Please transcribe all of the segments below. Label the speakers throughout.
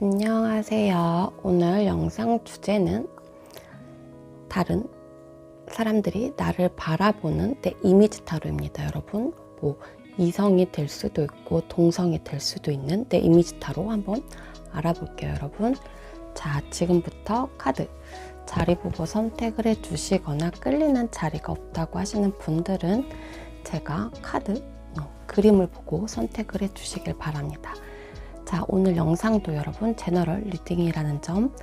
Speaker 1: 안녕하세요. 오늘 영상 주제는 다른 사람들이 나를 바라보는 내 이미지 타로입니다. 여러분, 이성이 될 수도 있고 동성이 될 수도 있는 내 이미지 타로 한번 알아볼게요. 여러분, 자, 지금부터 카드 자리 보고 선택을 해주시거나 끌리는 자리가 없다고 하시는 분들은 제가 카드 그림을 보고 선택을 해주시길 바랍니다. 자, 오늘 영상도 여러분 제너럴 리딩이라는 점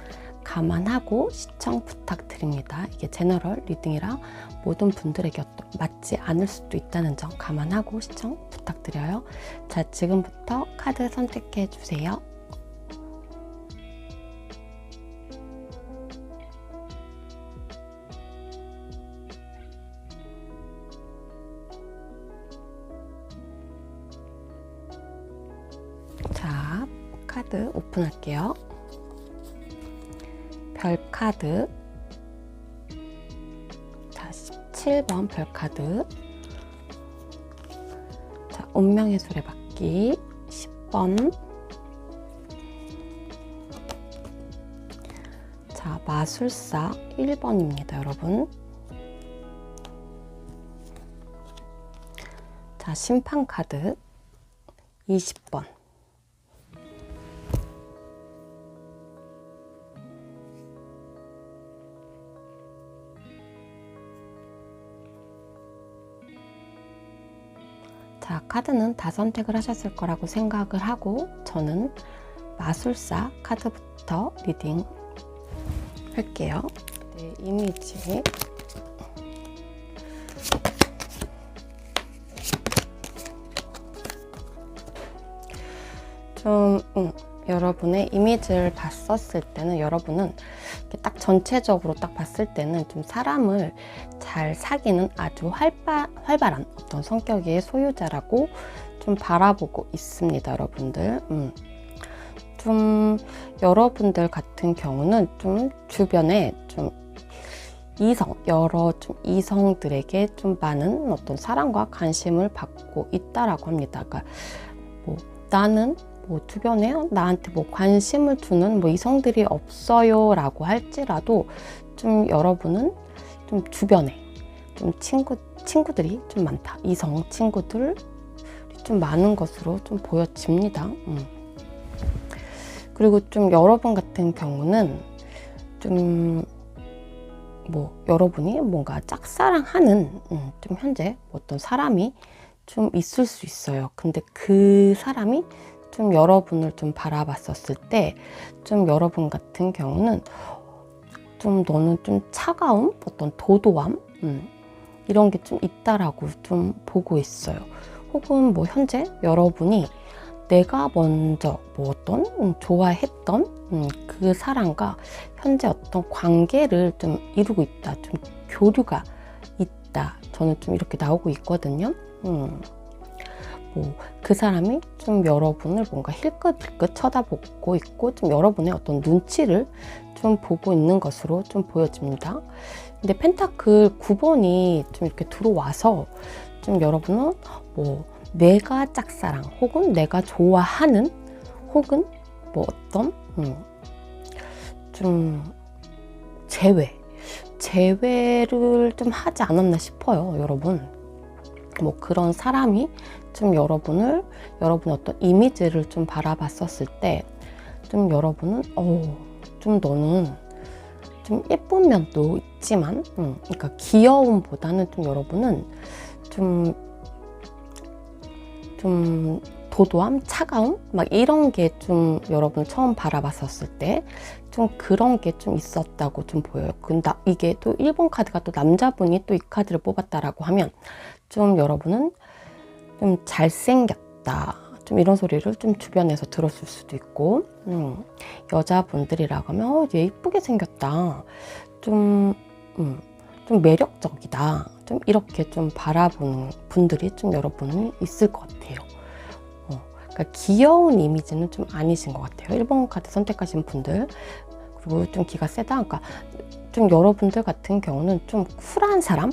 Speaker 1: 감안하고 시청 부탁드립니다. 이게 제너럴 리딩이라 모든 분들에게 맞지 않을 수도 있다는 점 감안하고 시청 부탁드려요. 자, 지금부터 카드 선택해 주세요. 자, 카드 오픈할게요. 별 카드. 자, 17번 별 카드. 자, 운명의 수레바퀴 10번. 자, 마술사 1번입니다, 여러분. 자, 심판 카드 20번. 자, 카드는 다 선택을 하셨을 거라고 생각을 하고 저는 마술사 카드부터 리딩 할게요. 네, 이미지. 여러분의 이미지를 봤었을 때는 여러분은 딱 전체적으로 딱 봤을 때는 좀 사람을 잘 사귀는 아주 활발한 어떤 성격의 소유자라고 좀 바라보고 있습니다, 여러분들. 좀 여러분들 같은 경우는 좀 주변에 좀 여러 이성들에게 좀 많은 어떤 사랑과 관심을 받고 있다라고 합니다. 그러니까 나는 주변에 나한테 관심을 주는 이성들이 없어요 라고 할지라도 좀 여러분은 좀 주변에 좀 친구들이 좀 많다. 이성 친구들이 좀 많은 것으로 좀 보여집니다. 그리고 좀 여러분 같은 경우는 좀 여러분이 뭔가 짝사랑하는 좀 현재 어떤 사람이 좀 있을 수 있어요. 근데 그 사람이 좀 여러분을 좀 바라봤었을 때 좀 여러분 같은 경우는 좀 너는 좀 차가움, 어떤 도도함 이런 게 좀 있다라고 좀 보고 있어요. 혹은 현재 여러분이 내가 먼저 어떤 좋아했던 그 사람과 현재 어떤 관계를 좀 이루고 있다, 좀 교류가 있다. 저는 좀 이렇게 나오고 있거든요. 그 사람이 좀 여러분을 뭔가 힐끗힐끗 쳐다보고 있고 좀 여러분의 어떤 눈치를 좀 보고 있는 것으로 좀 보여집니다. 근데 펜타클 9번이 좀 이렇게 들어와서 좀 여러분은 내가 짝사랑 혹은 내가 좋아하는 혹은 어떤 좀 제외를 좀 하지 않았나 싶어요, 여러분. 그런 사람이 좀 여러분의 어떤 이미지를 좀 바라봤었을 때 좀 여러분은 좀 너는 좀 예쁜 면도 있지만 그러니까 귀여움보다는 좀 여러분은 좀 도도함, 차가움 이런 게 좀 여러분 처음 바라봤었을 때 좀 그런 게 좀 있었다고 좀 보여요. 근데 이게 또 1번 카드가 또 남자분이 또 이 카드를 뽑았다라고 하면 좀 여러분은 좀 잘생겼다, 좀 이런 소리를 좀 주변에서 들었을 수도 있고, 여자분들이라고 하면 얘 이쁘게 생겼다, 좀 매력적이다, 좀 이렇게 좀 바라보는 분들이 좀 여러분이 있을 것 같아요. 그러니까 귀여운 이미지는 좀 아니신 것 같아요, 1번 카드 선택하신 분들. 그리고 좀 기가 세다, 그러니까 좀 여러분들 같은 경우는 좀 쿨한 사람,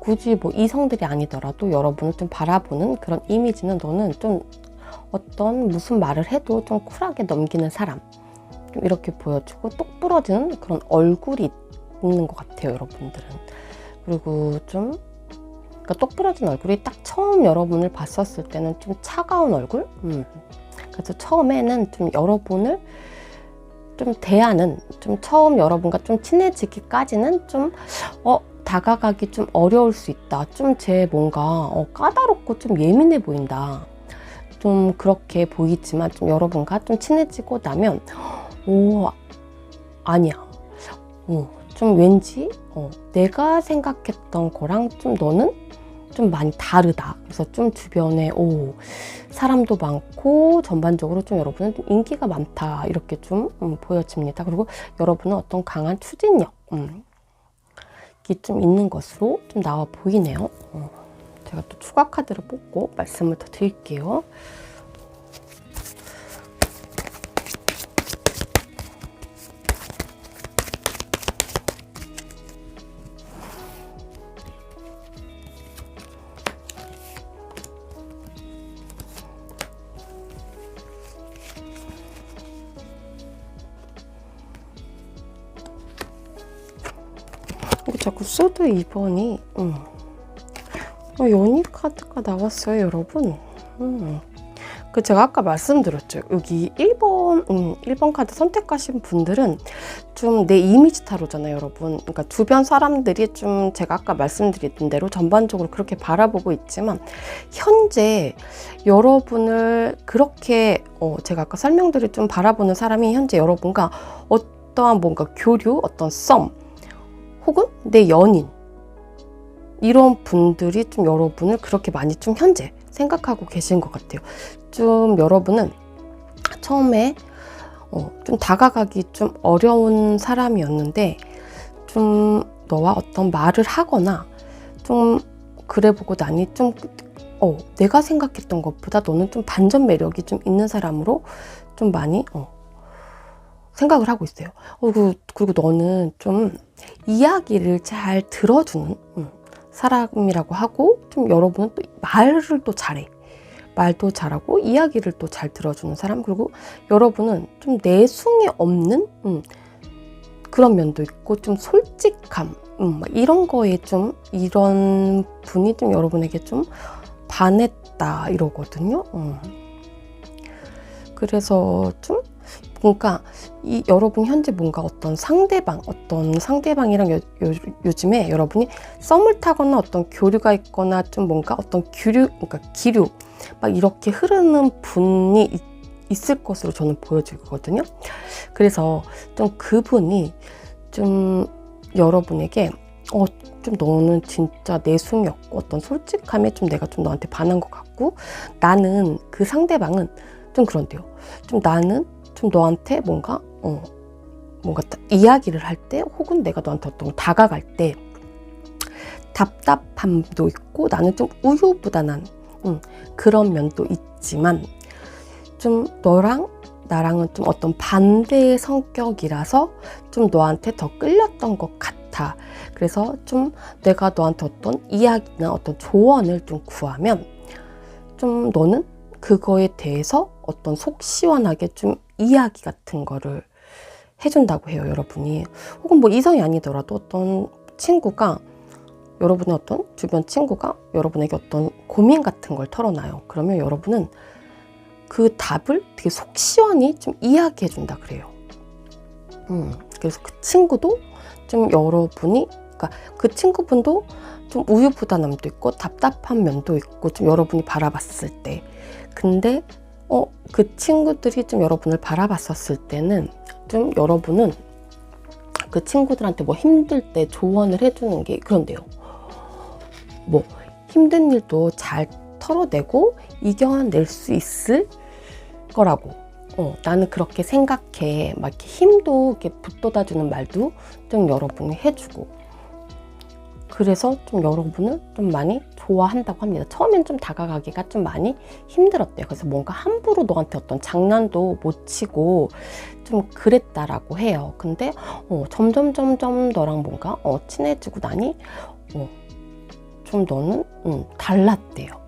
Speaker 1: 굳이 이성들이 아니더라도 여러분을 좀 바라보는 그런 이미지는 너는 좀 어떤 무슨 말을 해도 좀 쿨하게 넘기는 사람, 좀 이렇게 보여주고 똑 부러지는 그런 얼굴이 있는 것 같아요, 여러분들은. 그리고 좀 그러니까 똑 부러진 얼굴이 딱 처음 여러분을 봤었을 때는 좀 차가운 얼굴? 그래서 처음에는 좀 여러분을 좀 대하는, 좀 처음 여러분과 좀 친해지기까지는 좀 다가가기 좀 어려울 수 있다. 좀 제 뭔가 까다롭고 좀 예민해 보인다. 좀 그렇게 보이지만 좀 여러분과 좀 친해지고 나면 아니야. 좀 왠지 내가 생각했던 거랑 좀 너는 좀 많이 다르다. 그래서 좀 주변에 사람도 많고 전반적으로 좀 여러분은 좀 인기가 많다. 이렇게 좀 보여집니다. 그리고 여러분은 어떤 강한 추진력 이 좀 있는 것으로 좀 나와 보이네요. 제가 또 추가 카드를 뽑고 말씀을 더 드릴게요. 자꾸 소드 2번이 연희 카드가 나왔어요, 여러분. 그 제가 아까 말씀드렸죠. 여기 1번 카드 선택하신 분들은 좀 내 이미지 타로잖아요, 여러분. 그러니까 주변 사람들이 좀 제가 아까 말씀드렸던 대로 전반적으로 그렇게 바라보고 있지만 현재 여러분을 그렇게 제가 아까 설명드린 좀 바라보는 사람이 현재 여러분과 어떠한 뭔가 교류, 어떤 썸 혹은 내 연인 이런 분들이 좀 여러분을 그렇게 많이 좀 현재 생각하고 계신 것 같아요. 좀 여러분은 처음에 좀 다가가기 좀 어려운 사람이었는데 좀 너와 어떤 말을 하거나 좀 그래 보고 나니 좀 내가 생각했던 것보다 너는 좀 반전 매력이 좀 있는 사람으로 좀 많이 생각을 하고 있어요. 그리고 너는 좀 이야기를 잘 들어주는 사람이라고 하고 좀 여러분은 또 말을 또 잘해. 말도 잘하고 이야기를 또 잘 들어주는 사람. 그리고 여러분은 좀 내숭이 없는 그런 면도 있고 좀 솔직함 이런 거에 좀 이런 분이 좀 여러분에게 좀 반했다 이러거든요. 그래서 좀 그러니까 여러분 현재 뭔가 어떤 상대방이랑 요즘에 여러분이 썸을 타거나 어떤 교류가 있거나 좀 뭔가 어떤 그러니까 기류 막 이렇게 흐르는 분이 있을 것으로 저는 보여지거든요. 그래서 좀 그분이 좀 여러분에게 좀 너는 진짜 내숭이 없고 어떤 솔직함에 좀 내가 좀 너한테 반한 것 같고 나는 그 상대방은 좀 그런데요. 좀 나는 좀 너한테 뭔가 이야기를 할 때 혹은 내가 너한테 어떤 다가갈 때 답답함도 있고 나는 좀 우유부단한 그런 면도 있지만 좀 너랑 나랑은 좀 어떤 반대의 성격이라서 좀 너한테 더 끌렸던 것 같아. 그래서 좀 내가 너한테 어떤 이야기나 어떤 조언을 좀 구하면 좀 너는 그거에 대해서 어떤 속 시원하게 좀 이야기 같은 거를 해준다고 해요, 여러분이. 혹은 뭐 이성이 아니더라도 어떤 친구가 여러분의 어떤 주변 친구가 여러분에게 어떤 고민 같은 걸 털어놔요. 그러면 여러분은 그 답을 되게 속 시원히 좀 이야기해 준다 그래요. 그래서 그 친구도 좀 여러분이 그러니까 그 친구분도 좀 우유부단함도 있고 답답한 면도 있고 좀 여러분이 바라봤을 때 근데 그 친구들이 좀 여러분을 바라봤었을 때는 좀 여러분은 그 친구들한테 뭐 힘들 때 조언을 해주는 게 그런데요. 뭐 힘든 일도 잘 털어내고 이겨낼 수 있을 거라고 나는 그렇게 생각해. 막 이렇게 힘도 이렇게 북돋아주는 말도 좀 여러분이 해주고 그래서 좀 여러분을 좀 많이 좋아한다고 합니다. 처음엔 좀 다가가기가 좀 많이 힘들었대요. 그래서 뭔가 함부로 너한테 어떤 장난도 못 치고 좀 그랬다라고 해요. 근데 점점 너랑 뭔가 친해지고 나니 좀 너는 달랐대요.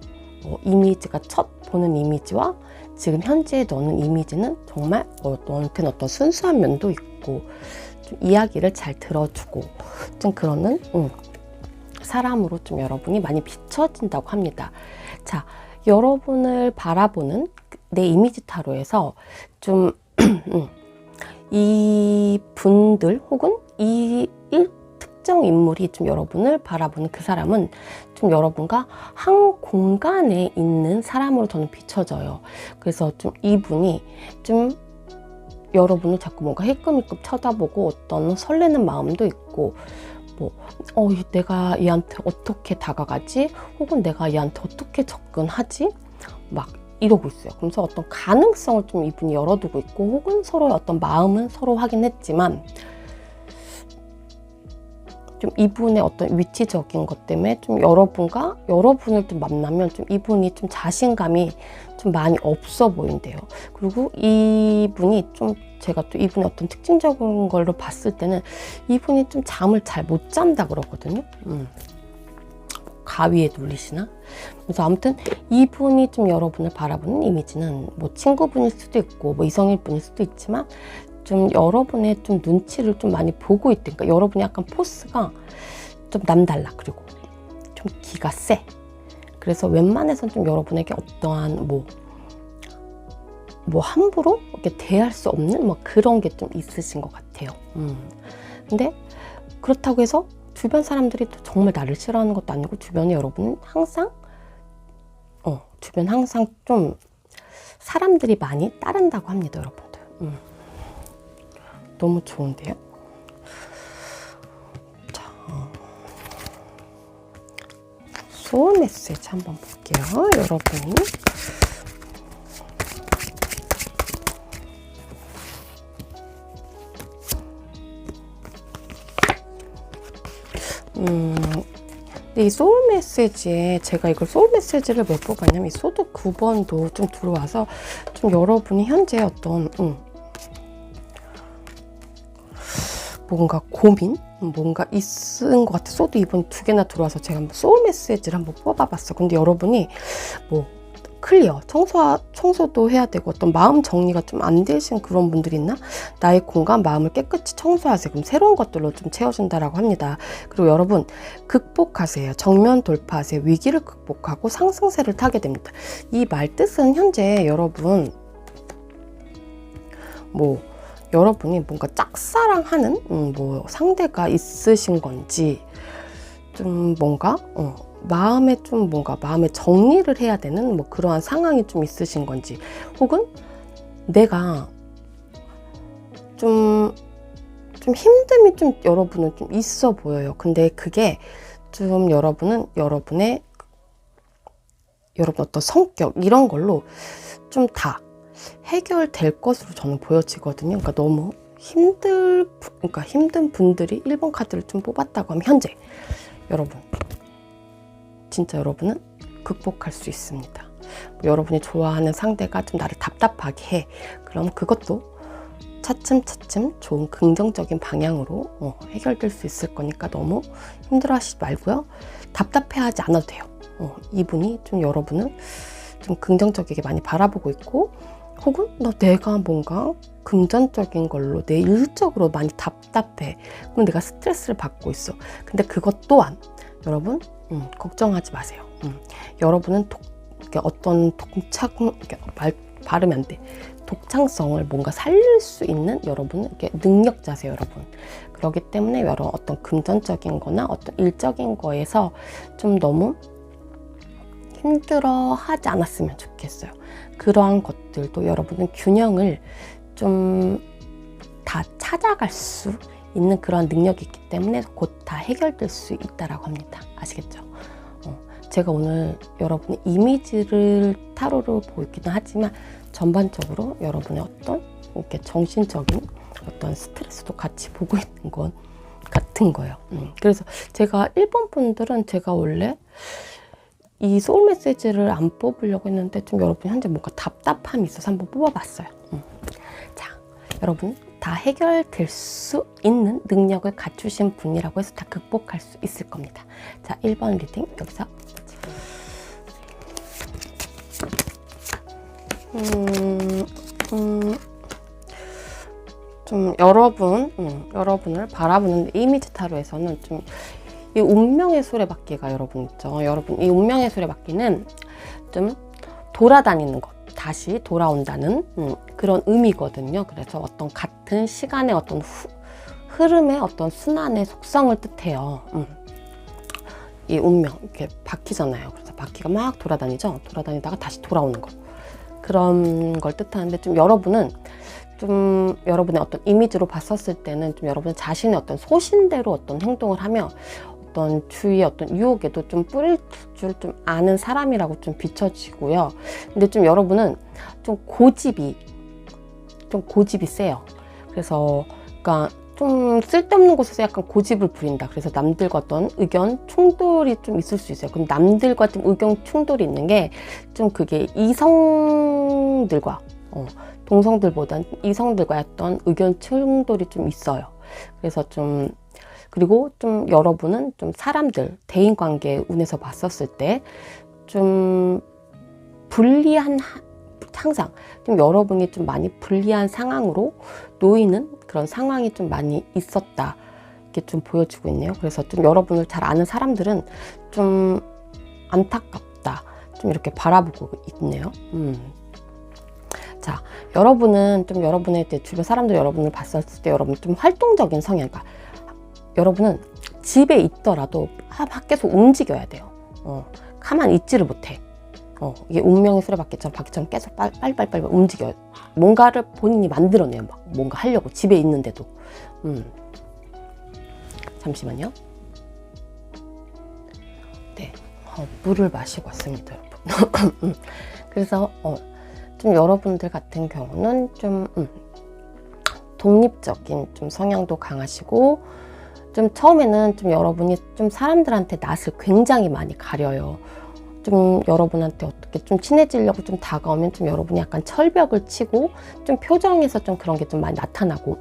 Speaker 1: 이미지가 첫 보는 이미지와 지금 현재 너는 이미지는 정말 너한테는 어떤 순수한 면도 있고 좀 이야기를 잘 들어주고 좀 그러는 사람으로 좀 여러분이 많이 비춰진다고 합니다. 자, 여러분을 바라보는 내 이미지 타로에서 좀 이 분들 혹은 이 특정 인물이 좀 여러분을 바라보는 그 사람은 좀 여러분과 한 공간에 있는 사람으로 저는 비춰져요. 그래서 좀 이분이 좀 여러분을 자꾸 뭔가 힐끔힐끔 쳐다보고 어떤 설레는 마음도 있고 내가 얘한테 어떻게 다가가지? 혹은 내가 얘한테 어떻게 접근하지? 막 이러고 있어요. 그래서 어떤 가능성을 좀 이분이 열어두고 있고 혹은 서로의 어떤 마음은 서로 확인했지만 좀 이분의 어떤 위치적인 것 때문에 좀 여러분을 좀 만나면 좀 이분이 좀 자신감이 좀 많이 없어 보인대요. 그리고 이분이 좀 제가 또 이분의 어떤 특징적인 걸로 봤을 때는 이분이 좀 잠을 잘 못 잔다 그러거든요. 가위에 눌리시나? 그래서 아무튼 이분이 좀 여러분을 바라보는 이미지는 뭐 친구분일 수도 있고 뭐 이성일 분일 수도 있지만 좀 여러분의 좀 눈치를 좀 많이 보고 있다니까 여러분이 약간 포스가 좀 남달라. 그리고 좀 기가 세. 그래서 웬만해선 좀 여러분에게 어떠한 뭐 함부로 이렇게 대할 수 없는 뭐 그런 게 좀 있으신 것 같아요. 근데 그렇다고 해서 주변 사람들이 또 정말 나를 싫어하는 것도 아니고 주변에 여러분은 항상 주변 항상 좀 사람들이 많이 따른다고 합니다, 여러분들. 너무 좋은데요? 자, 소울 메시지 한번 볼게요, 여러분이. 근데 이 소울 메시지에 제가 이걸 소울 메시지를 몇 번 봤냐면 이 소드 9번도 좀 들어와서 좀 여러분이 현재 어떤 뭔가 고민? 뭔가 있은 것 같아. 소드 2번 두 개나 들어와서 제가 한번 소울 메시지를 한번 뽑아봤어. 근데 여러분이 뭐 클리어, 청소도 해야 되고 어떤 마음 정리가 좀 안 되신 그런 분들이 있나? 나의 공간, 마음을 깨끗이 청소하세요. 그럼 새로운 것들로 좀 채워준다라고 합니다. 그리고 여러분 극복하세요. 정면 돌파하세요. 위기를 극복하고 상승세를 타게 됩니다. 이 말 뜻은 현재 여러분 여러분이 뭔가 짝사랑하는 뭐 상대가 있으신 건지 좀 뭔가 마음에 정리를 해야 되는 뭐 그러한 상황이 좀 있으신 건지 혹은 내가 좀 힘듦이 좀 여러분은 좀 있어 보여요. 근데 그게 좀 여러분은 여러분의 어떤 성격 이런 걸로 좀 다 해결될 것으로 저는 보여지거든요. 그러니까 너무 힘든 분들이 1번 카드를 좀 뽑았다고 하면 현재 여러분 진짜 여러분은 극복할 수 있습니다. 여러분이 좋아하는 상대가 좀 나를 답답하게 해. 그럼 그것도 차츰차츰 좋은 긍정적인 방향으로 해결될 수 있을 거니까 너무 힘들어하시지 말고요. 답답해하지 않아도 돼요. 이분이 좀 여러분을 좀 긍정적이게 많이 바라보고 있고 혹은 내가 뭔가 금전적인 걸로 내 일적으로 많이 답답해. 그럼 내가 스트레스를 받고 있어. 근데 그것 또한 여러분 걱정하지 마세요. 여러분은 어떤 발음이 안 돼. 독창성을 뭔가 살릴 수 있는 여러분은 이렇게 능력자세요, 여러분. 그렇기 때문에 여러분 어떤 금전적인 거나 어떤 일적인 거에서 좀 너무 힘들어 하지 않았으면 좋겠어요. 그러한 것들도 여러분은 균형을 좀 다 찾아갈 수 있는 그런 능력이 있기 때문에 곧 다 해결될 수 있다라고 합니다. 아시겠죠? 제가 오늘 여러분의 이미지를 타로로 보이기는 하지만 전반적으로 여러분의 어떤 이렇게 정신적인 어떤 스트레스도 같이 보고 있는 건 같은 거예요. 그래서 제가 1번 분들은 제가 원래 이 소울 메시지를 안 뽑으려고 했는데 좀 여러분 현재 뭔가 답답함이 있어서 한번 뽑아봤어요. 자, 여러분 다 해결될 수 있는 능력을 갖추신 분이라고 해서 다 극복할 수 있을 겁니다. 자, 1번 리딩 여기서 좀 여러분을 바라보는 이미지 타로에서는 좀 이 운명의 수레바퀴가 여러분 있죠. 여러분 이 운명의 수레바퀴는 좀 돌아다니는 것, 다시 돌아온다는 그런 의미거든요. 그래서 어떤 같은 시간의 어떤 흐름의 어떤 순환의 속성을 뜻해요. 이 운명 이렇게 바퀴잖아요. 그래서 바퀴가 막 돌아다니죠. 돌아다니다가 다시 돌아오는 거, 그런 걸 뜻하는데, 좀 여러분은 좀 여러분의 어떤 이미지로 봤었을 때는 좀 여러분 자신의 어떤 소신대로 어떤 행동을 하며 어떤 주위의 어떤 유혹에도 좀 뿌릴 줄 좀 아는 사람이라고 좀 비춰지고요. 근데 좀 여러분은 좀 고집이 세요. 그래서 그러니까 좀 쓸데없는 곳에서 약간 고집을 부린다. 그래서 남들과 어떤 의견 충돌이 좀 있을 수 있어요. 그럼 남들과 좀 의견 충돌이 있는 게 좀 그게 이성들과 동성들보다는 이성들과의 어떤 의견 충돌이 좀 있어요. 그래서 좀, 그리고 좀 여러분은 좀 사람들, 대인관계 운에서 봤었을 때 좀 불리한, 항상 좀 여러분이 좀 많이 불리한 상황으로 놓이는 그런 상황이 좀 많이 있었다, 이렇게 좀 보여주고 있네요. 그래서 좀 여러분을 잘 아는 사람들은 좀 안타깝다, 좀 이렇게 바라보고 있네요. 자, 여러분은 좀 여러분의 주변 사람들 여러분을 봤었을 때 여러분 좀 활동적인 성향, 그러니까 여러분은 집에 있더라도 밖에서 움직여야 돼요. 가만히 있지를 못해. 이게 운명의 수레바퀴처럼 바퀴처럼 계속 빨리빨리 움직여요. 뭔가를 본인이 만들어내요. 막 뭔가 하려고, 집에 있는데도. 잠시만요. 네, 물을 마시고 왔습니다, 여러분. 그래서 좀 여러분들 같은 경우는 좀 독립적인 좀 성향도 강하시고, 좀 처음에는 좀 여러분이 좀 사람들한테 낯을 굉장히 많이 가려요. 좀 여러분한테 어떻게 좀 친해지려고 좀 다가오면 좀 여러분이 약간 철벽을 치고 좀 표정에서 좀 그런 게 좀 많이 나타나고,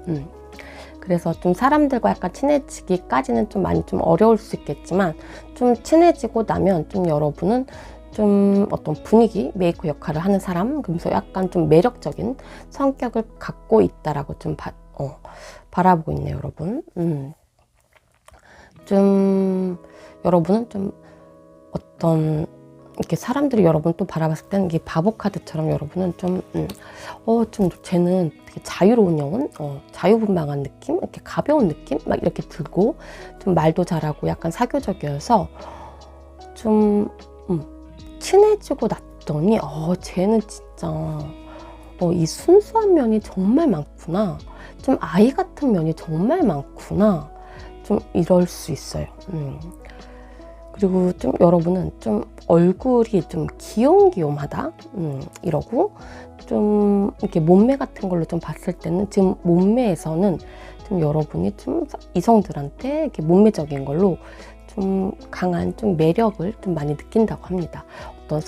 Speaker 1: 그래서 좀 사람들과 약간 친해지기까지는 좀 많이 좀 어려울 수 있겠지만, 좀 친해지고 나면 좀 여러분은 좀 어떤 분위기 메이커 역할을 하는 사람, 그러면서 약간 좀 매력적인 성격을 갖고 있다라고 좀 바라보고 있네요, 여러분. 좀 여러분은 좀 어떤 이렇게 사람들이 여러분 또 바라봤을 때는 이게 바보 카드처럼 여러분은 좀 쟤는 되게 자유로운 영혼, 자유분방한 느낌, 이렇게 가벼운 느낌 막 이렇게 들고, 좀 말도 잘하고 약간 사교적이어서 좀 친해지고 났더니 쟤는 진짜 이 순수한 면이 정말 많구나, 좀 아이 같은 면이 정말 많구나, 좀 이럴 수 있어요. 그리고 좀 여러분은 좀 얼굴이 좀 귀염귀염하다, 이러고 좀 이렇게 몸매 같은 걸로 좀 봤을 때는 지금 몸매에서는 좀 여러분이 좀 이성들한테 이렇게 몸매적인 걸로 좀 강한 좀 매력을 좀 많이 느낀다고 합니다. 어떤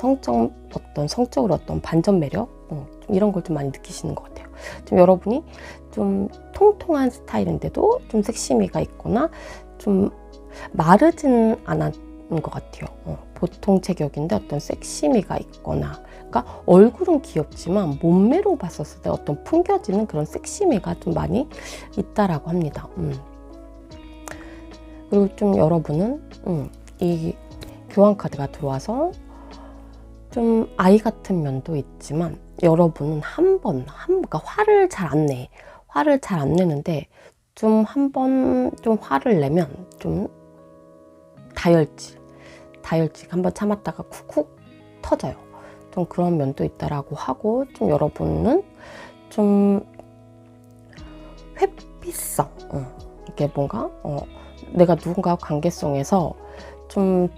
Speaker 1: 성적으로 어떤 반전 매력, 좀 이런 걸 좀 많이 느끼시는 것 같아요. 좀 여러분이 좀 통통한 스타일인데도 좀 섹시미가 있거나 좀 마르지는 않았는 것 같아요. 보통 체격인데 어떤 섹시미가 있거나, 그러니까 얼굴은 귀엽지만 몸매로 봤었을 때 어떤 풍겨지는 그런 섹시미가 좀 많이 있다라고 합니다. 그리고 좀 여러분은 이 교환 카드가 들어와서 좀 아이 같은 면도 있지만, 여러분은 그러니까 화를 잘 안 내. 화를 잘 안 내는데 좀 한번 좀 화를 내면 좀 다혈질 한번 참았다가 쿡쿡 터져요. 좀 그런 면도 있다라고 하고, 좀 여러분은 좀 회피성, 이게 뭔가 내가 누군가와 관계성에서 좀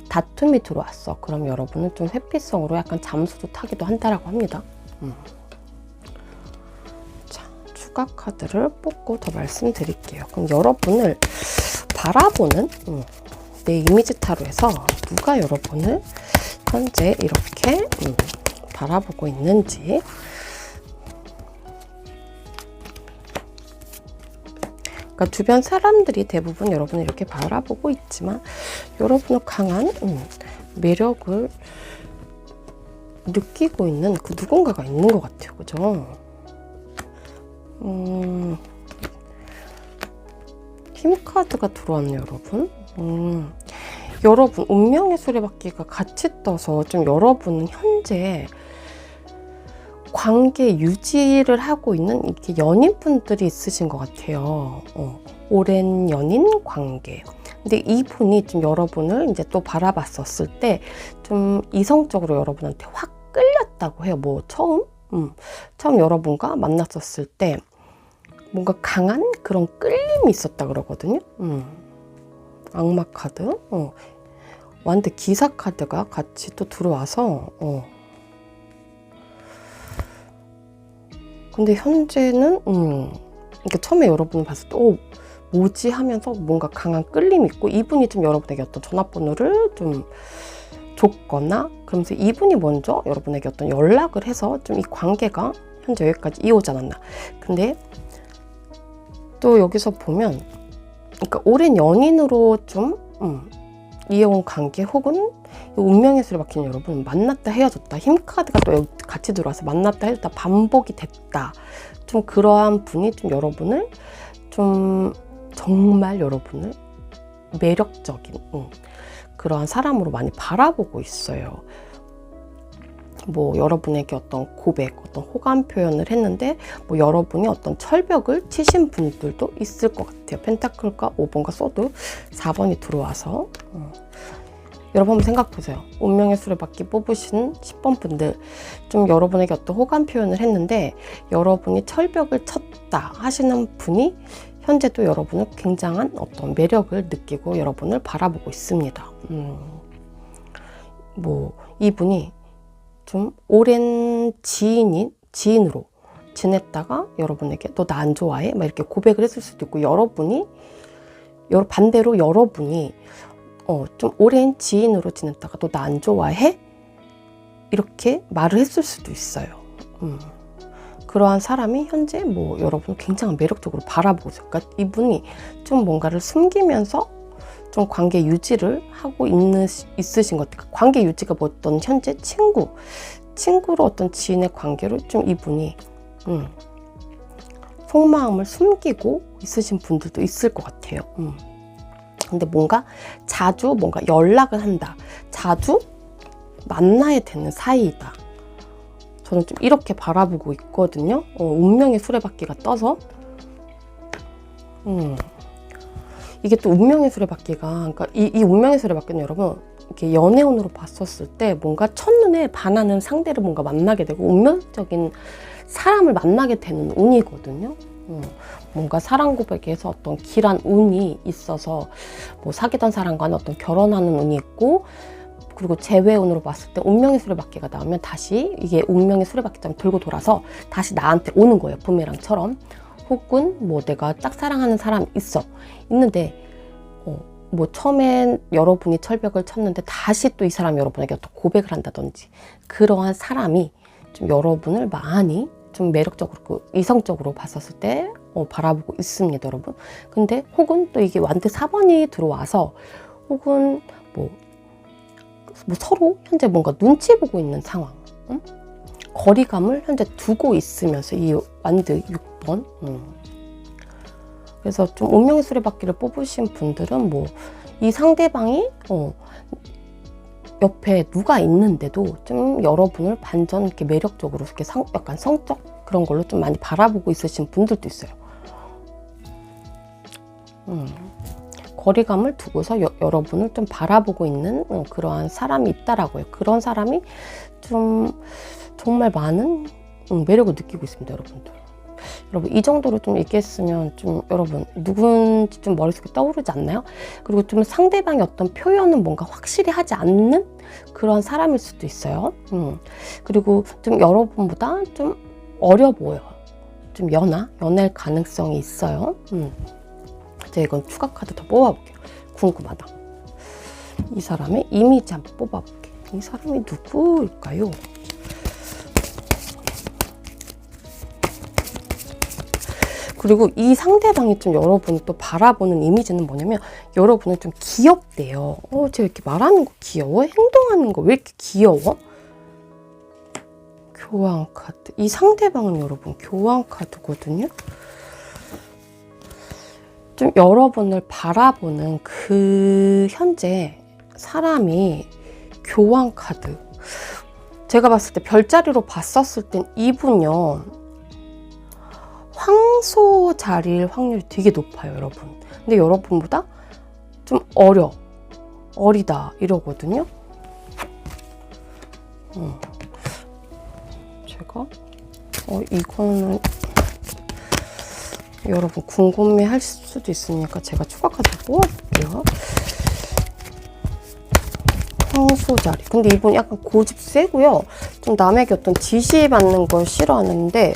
Speaker 1: 다툼이 들어왔어. 그럼 여러분은 좀 회피성으로 약간 잠수도 타기도 한다라고 합니다. 자, 추가 카드를 뽑고 더 말씀드릴게요. 그럼 여러분을 바라보는 내 이미지 타로에서 누가 여러분을 현재 이렇게 바라보고 있는지, 그러니까 주변 사람들이 대부분 여러분을 이렇게 바라보고 있지만, 여러분은 강한 매력을 느끼고 있는 그 누군가가 있는 것 같아요. 그죠? 힘카드가 들어왔네요, 여러분. 여러분, 운명의 수레바퀴가 같이 떠서 좀 여러분은 현재 관계 유지를 하고 있는 이렇게 연인분들이 있으신 것 같아요. 오랜 연인 관계. 근데 이분이 좀 여러분을 이제 또 바라봤었을 때 좀 이성적으로 여러분한테 확 끌렸다고 해요. 뭐 처음 여러분과 만났었을 때 뭔가 강한 그런 끌림이 있었다 그러거든요. 악마 카드. 완전 기사 카드가 같이 또 들어와서 근데 현재는 그러니까 처음에 여러분을 봤을 때 뭐지 하면서 뭔가 강한 끌림이 있고 이분이 좀 여러분에게 어떤 전화번호를 좀 줬거나 그러면서 이분이 먼저 여러분에게 어떤 연락을 해서 좀 이 관계가 현재 여기까지 이어오지 않았나. 근데 또 여기서 보면 그러니까 오랜 연인으로 좀 이어온 관계 혹은 운명의 수레바퀴는 여러분 만났다 헤어졌다 힘카드가 또 여기 같이 들어와서 만났다 헤어졌다 반복이 됐다. 좀 그러한 분이 좀 여러분을 좀 정말 여러분을 매력적인 그러한 사람으로 많이 바라보고 있어요. 뭐 여러분에게 어떤 고백, 어떤 호감 표현을 했는데 뭐 여러분이 어떤 철벽을 치신 분들도 있을 것 같아요. 펜타클과 5번과 소드 4번이 들어와서 여러분 한번 생각해보세요. 운명의 수레바퀴 뽑으신 10번 분들 좀 여러분에게 어떤 호감 표현을 했는데 여러분이 철벽을 쳤다 하시는 분이 현재 또 여러분을 굉장한 어떤 매력을 느끼고 여러분을 바라보고 있습니다. 뭐 이분이 좀 오랜 지인으로 지냈다가 여러분에게 너 나 안 좋아해? 막 이렇게 고백을 했을 수도 있고 반대로 여러분이 좀 오랜 지인으로 지냈다가 너 나 안 좋아해? 이렇게 말을 했을 수도 있어요. 그러한 사람이 현재 뭐 여러분을 굉장히 매력적으로 바라보고 있어요. 그러니까 이분이 좀 뭔가를 숨기면서 좀 관계 유지를 하고 있으신 것 같아요. 관계 유지가 뭐 어떤 현재 친구로 어떤 지인의 관계로 좀 이분이 속마음을 숨기고 있으신 분들도 있을 것 같아요. 근데 자주 연락을 한다. 자주 만나야 되는 사이이다. 저는 좀 이렇게 바라보고 있거든요. 운명의 수레바퀴가 떠서 이게 또 운명의 수레바퀴가 그러니까 이 운명의 수레바퀴는 여러분 이렇게 연애운으로 봤었을 때 뭔가 첫눈에 반하는 상대를 뭔가 만나게 되고 운명적인 사람을 만나게 되는 운이거든요. 뭔가 사랑 고백에서 어떤 길한 운이 있어서 뭐 사귀던 사람과는 어떤 결혼하는 운이 있고 그리고 재회운으로 봤을 때 운명의 수레바퀴가 나오면 다시 이게 운명의 수레바퀴처럼 들고 돌아서 다시 나한테 오는 거예요. 부메랑처럼. 혹은 뭐 내가 짝사랑하는 사람 있는데 뭐 처음엔 여러분이 철벽을 쳤는데 다시 또 이 사람이 여러분에게 어떤 고백을 한다든지 그러한 사람이 좀 여러분을 많이 좀 매력적으로 이성적으로 봤었을 때 바라보고 있습니다, 여러분. 근데 혹은 또 이게 완드 4번이 들어와서 혹은 뭐 서로 현재 뭔가 눈치 보고 있는 상황, 거리감을 현재 두고 있으면서 이 완드 6번 그래서 좀 운명의 수레바퀴를 뽑으신 분들은 뭐 이 상대방이 옆에 누가 있는데도 좀 여러분을 반전 이렇게 매력적으로 이렇게 약간 성적 그런 걸로 좀 많이 바라보고 있으신 분들도 있어요. 거리감을 두고서 여러분을 좀 바라보고 있는 그러한 사람이 있다라고요. 그런 사람이 좀 정말 많은 매력을 느끼고 있습니다, 여러분들. 여러분 이 정도로 좀 얘기했으면 좀 여러분 누군지 좀 머릿속에 떠오르지 않나요? 그리고 좀 상대방의 어떤 표현은 뭔가 확실히 하지 않는 그런 사람일 수도 있어요. 그리고 좀 여러분보다 좀 어려 보여요. 좀 연할 가능성이 있어요. 제가 이건 추가 카드 더 뽑아볼게요. 궁금하다. 이 사람의 이미지 한번 뽑아볼게요. 이 사람이 누구일까요? 그리고 이 상대방이 좀 여러분을 또 바라보는 이미지는 뭐냐면 여러분은 좀 귀엽대요. 쟤 왜 이렇게 말하는 거 귀여워? 행동하는 거 왜 이렇게 귀여워? 교환 카드. 이 상대방은 여러분 교환 카드거든요. 좀 여러분을 바라보는 그 현재 사람이 교환 카드. 제가 봤을 때 별자리로 봤었을 땐 이분요, 황소 자리일 확률이 되게 높아요, 여러분. 근데 여러분보다 좀 어리다 이러거든요. 제가 이거는 여러분 궁금해 할 수도 있으니까 제가 추가 카드 뽑아볼게요. 황소자리. 근데 이분 약간 고집 세고요. 좀 남에게 어떤 지시받는 걸 싫어하는데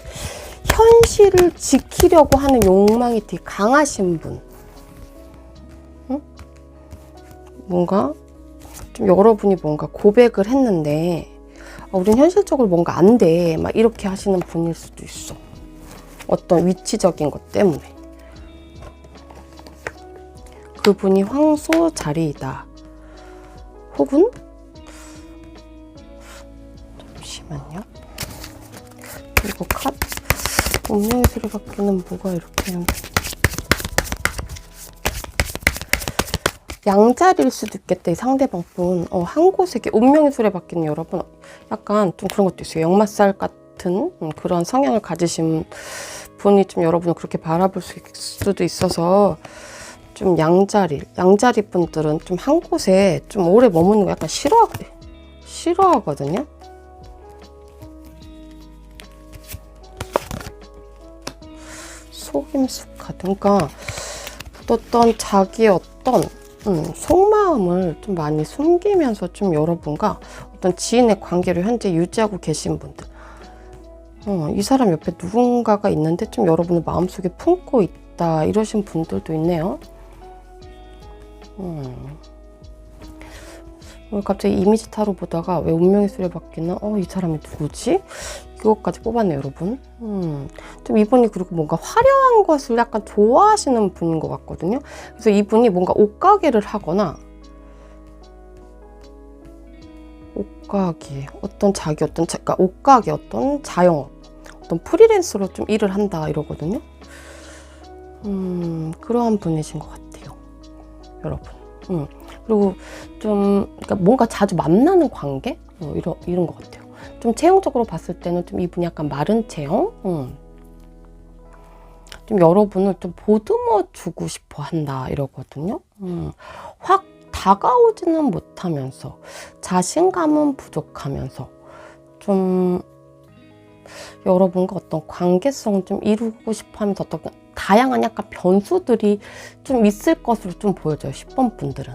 Speaker 1: 현실을 지키려고 하는 욕망이 되게 강하신 분. 응? 뭔가 좀 여러분이 뭔가 고백을 했는데 우린 현실적으로 뭔가 안 돼. 막 이렇게 하시는 분일 수도 있어. 어떤 위치적인 것 때문에. 그분이 황소 자리이다. 혹은 잠시만요. 이거 카드 운명의 수레바퀴는 뭐가 이렇게 양자리일 수도 있겠다. 이 상대방 분 한 곳에 운명의 수레바퀴는 여러분 약간 좀 그런 것도 있어요. 역마살 같은 그런 성향을 가지신 분이 좀 여러분을 그렇게 바라볼 수도 있어서 좀 양자리 분들은 좀 한 곳에 좀 오래 머무는 거 약간 싫어하거든요. 속임수 카드. 그러니까 어떤 자기의 어떤 속마음을 좀 많이 숨기면서 좀 여러분과 어떤 지인의 관계를 현재 유지하고 계신 분들. 이 사람 옆에 누군가가 있는데 좀 여러분의 마음속에 품고 있다 이러신 분들도 있네요. 갑자기 이미지 타로 보다가 왜 운명의 수레바퀴는 이 사람이 누구지? 이것까지 뽑았네요, 여러분. 좀 이분이 그리고 뭔가 화려한 것을 약간 좋아하시는 분인 것 같거든요. 그래서 이분이 뭔가 옷가게를 하거나 옷가게, 그러니까 옷가게, 어떤 자영업, 어떤 프리랜서로 좀 일을 한다 이러거든요. 그러한 분이신 것 같아요, 여러분. 그리고 좀 그러니까 뭔가 자주 만나는 관계 이런 것 같아요. 좀 체형적으로 봤을 때는 좀 이분이 약간 마른 체형, 좀 여러분을 좀 보듬어 주고 싶어 한다 이러거든요. 확 다가오지는 못하면서 자신감은 부족하면서 좀 여러분과 어떤 관계성을 좀 이루고 싶어 하면서 어떤 다양한 약간 변수들이 좀 있을 것으로 좀 보여져요. 10번 분들은.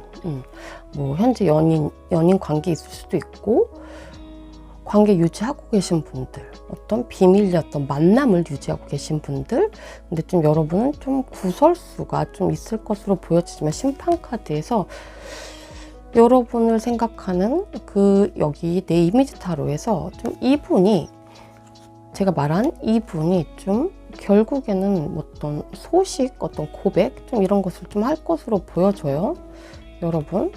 Speaker 1: 뭐 현재 연인 관계 있을 수도 있고 관계 유지하고 계신 분들, 어떤 비밀의 어떤 만남을 유지하고 계신 분들. 근데 좀 여러분은 좀 구설수가 좀 있을 것으로 보여지지만 심판 카드에서 여러분을 생각하는 여기 내 이미지 타로에서 좀 이분이 제가 말한 이분이 좀 결국에는 어떤 소식, 어떤 고백 좀 이런 것을 좀 할 것으로 보여져요. 여러분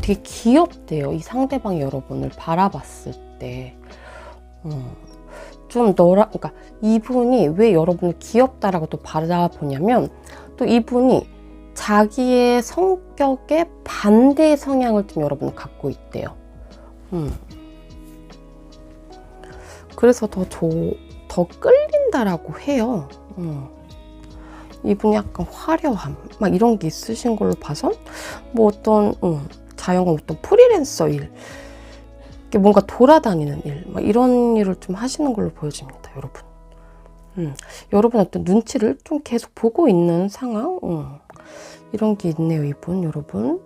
Speaker 1: 되게 귀엽대요. 이 상대방이 여러분을 바라봤을 때. 좀 그러니까 이분이 왜 여러분을 귀엽다라고 또 바라보냐면 또 이분이 자기의 성격에 반대의 성향을 좀 여러분 갖고 있대요. 그래서 더 끌린다라고 해요. 이분이 약간 화려함, 막 이런 게 있으신 걸로 봐선 뭐 어떤 자영업, 어떤 프리랜서 일, 뭔가 돌아다니는 일, 막 이런 일을 좀 하시는 걸로 보여집니다, 여러분. 여러분 어떤 눈치를 좀 계속 보고 있는 상황, 이런 게 있네요, 이분, 여러분.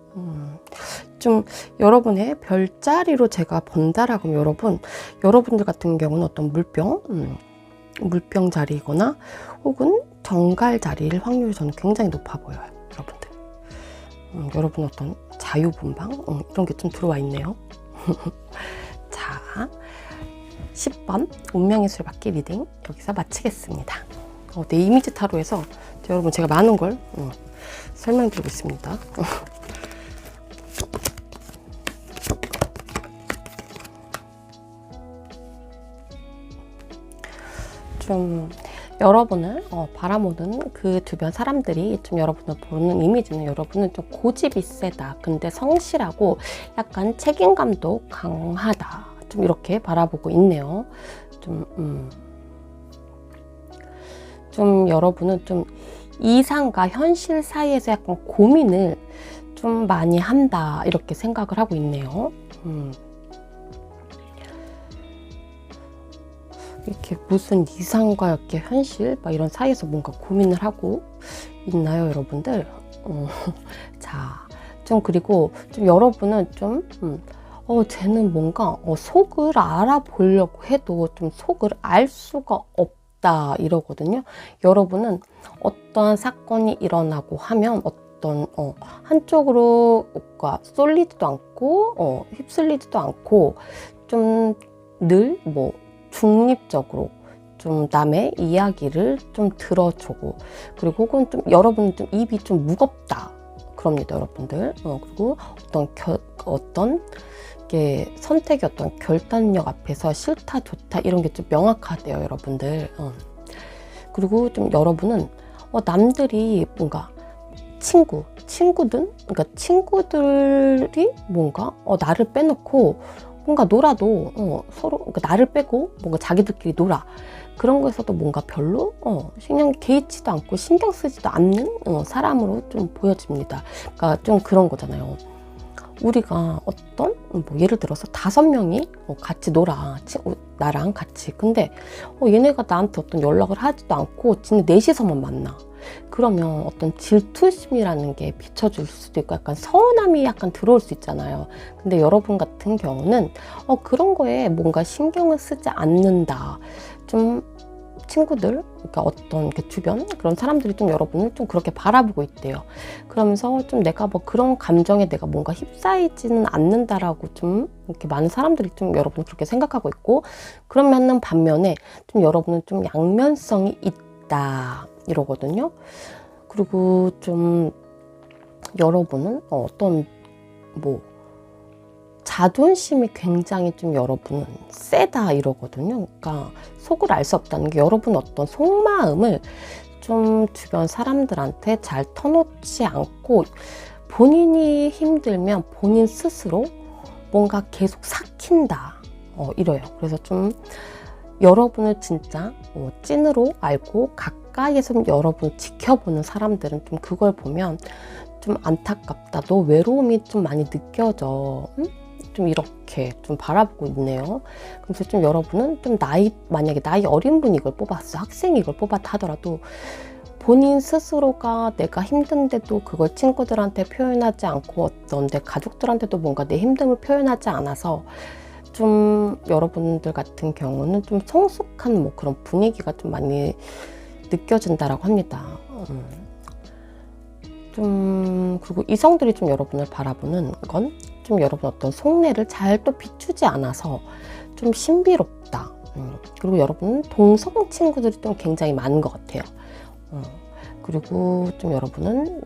Speaker 1: 좀 여러분의 별자리로 제가 본다라고 하면 여러분들 같은 경우는 어떤 물병 자리이거나 혹은 정갈 자리일 확률이 저는 굉장히 높아 보여요, 여러분들. 여러분 어떤 자유분방 이런 게 좀 들어와 있네요. 자, 10번 운명의 수레바퀴 리딩 여기서 마치겠습니다. 내 이미지 타로에서 여러분 제가 많은 걸 설명드리고 있습니다. 좀 여러분을 바라보는 그 주변 사람들이 좀 여러분을 보는 이미지는 여러분은 좀 고집이 세다. 근데 성실하고 약간 책임감도 강하다. 좀 이렇게 바라보고 있네요. 좀 여러분은 좀 이상과 현실 사이에서 약간 고민을 좀 많이 한다. 이렇게 생각을 하고 있네요. 이렇게 무슨 이상과 이렇게 현실 막 이런 사이에서 뭔가 고민을 하고 있나요, 여러분들? 자, 좀 그리고 좀 여러분은 좀 쟤는 뭔가 속을 알아보려고 해도 좀 속을 알 수가 없다 이러거든요. 여러분은 어떠한 사건이 일어나고 하면 어떤 한쪽으로 뭔가 쏠리지도 않고 휩쓸리지도 않고 좀 늘 뭐 중립적으로 좀 남의 이야기를 좀 들어주고, 그리고 혹은 좀 여러분 좀 입이 좀 무겁다 그럽니다, 여러분들. 그리고 어떤 게 선택의 어떤 결단력 앞에서 싫다 좋다 이런 게 좀 명확하대요, 여러분들. 그리고 좀 여러분은 남들이 뭔가 그러니까 친구들이 뭔가 나를 빼놓고 뭔가 놀아도 서로 그러니까 나를 빼고 뭔가 자기들끼리 놀아, 그런 거에서도 뭔가 별로 신경 개의치도 않고 신경 쓰지도 않는 사람으로 좀 보여집니다. 그러니까 좀 그런 거잖아요. 우리가 어떤 예를 들어서 5명이 같이 놀아, 나랑 같이. 근데 얘네가 나한테 어떤 연락을 하지도 않고 지금 넷이서만 만나. 그러면 어떤 질투심이라는 게 비춰줄 수도 있고 약간 서운함이 약간 들어올 수 있잖아요. 근데 여러분 같은 경우는 그런 거에 뭔가 신경을 쓰지 않는다. 좀 친구들, 그러니까 어떤 주변 그런 사람들이 좀 여러분을 좀 그렇게 바라보고 있대요. 그러면서 좀 내가 뭐 그런 감정에 내가 뭔가 휩싸이지는 않는다라고 좀 이렇게 많은 사람들이 좀 여러분 그렇게 생각하고 있고, 그러면은 반면에 좀 여러분은 좀 양면성이 있다 이러거든요. 그리고 좀 여러분은 어떤 자존심이 굉장히 좀 여러분은 세다 이러거든요. 그러니까 속을 알 수 없다는 게 여러분 어떤 속마음을 좀 주변 사람들한테 잘 터놓지 않고 본인이 힘들면 본인 스스로 뭔가 계속 삭힌다 이래요. 그래서 좀 여러분을 진짜 찐으로 알고 가까이에서 여러분을 지켜보는 사람들은 좀 그걸 보면 좀 안타깝다. 너 외로움이 좀 많이 느껴져. 응? 좀 이렇게 좀 바라보고 있네요. 그래서 좀 여러분은 좀 만약에 나이 어린 분이 이걸 뽑았어, 학생이 이걸 뽑았다 하더라도 본인 스스로가 내가 힘든데도 그걸 친구들한테 표현하지 않고 어떤 내 가족들한테도 뭔가 내 힘듦을 표현하지 않아서 좀 여러분들 같은 경우는 좀 성숙한 그런 분위기가 좀 많이 느껴진다라고 합니다. 그리고 이성들이 좀 여러분을 바라보는 건 좀 여러분 어떤 속내를 잘 또 비추지 않아서 좀 신비롭다. 그리고 여러분은 동성 친구들이 좀 굉장히 많은 것 같아요. 그리고 좀 여러분은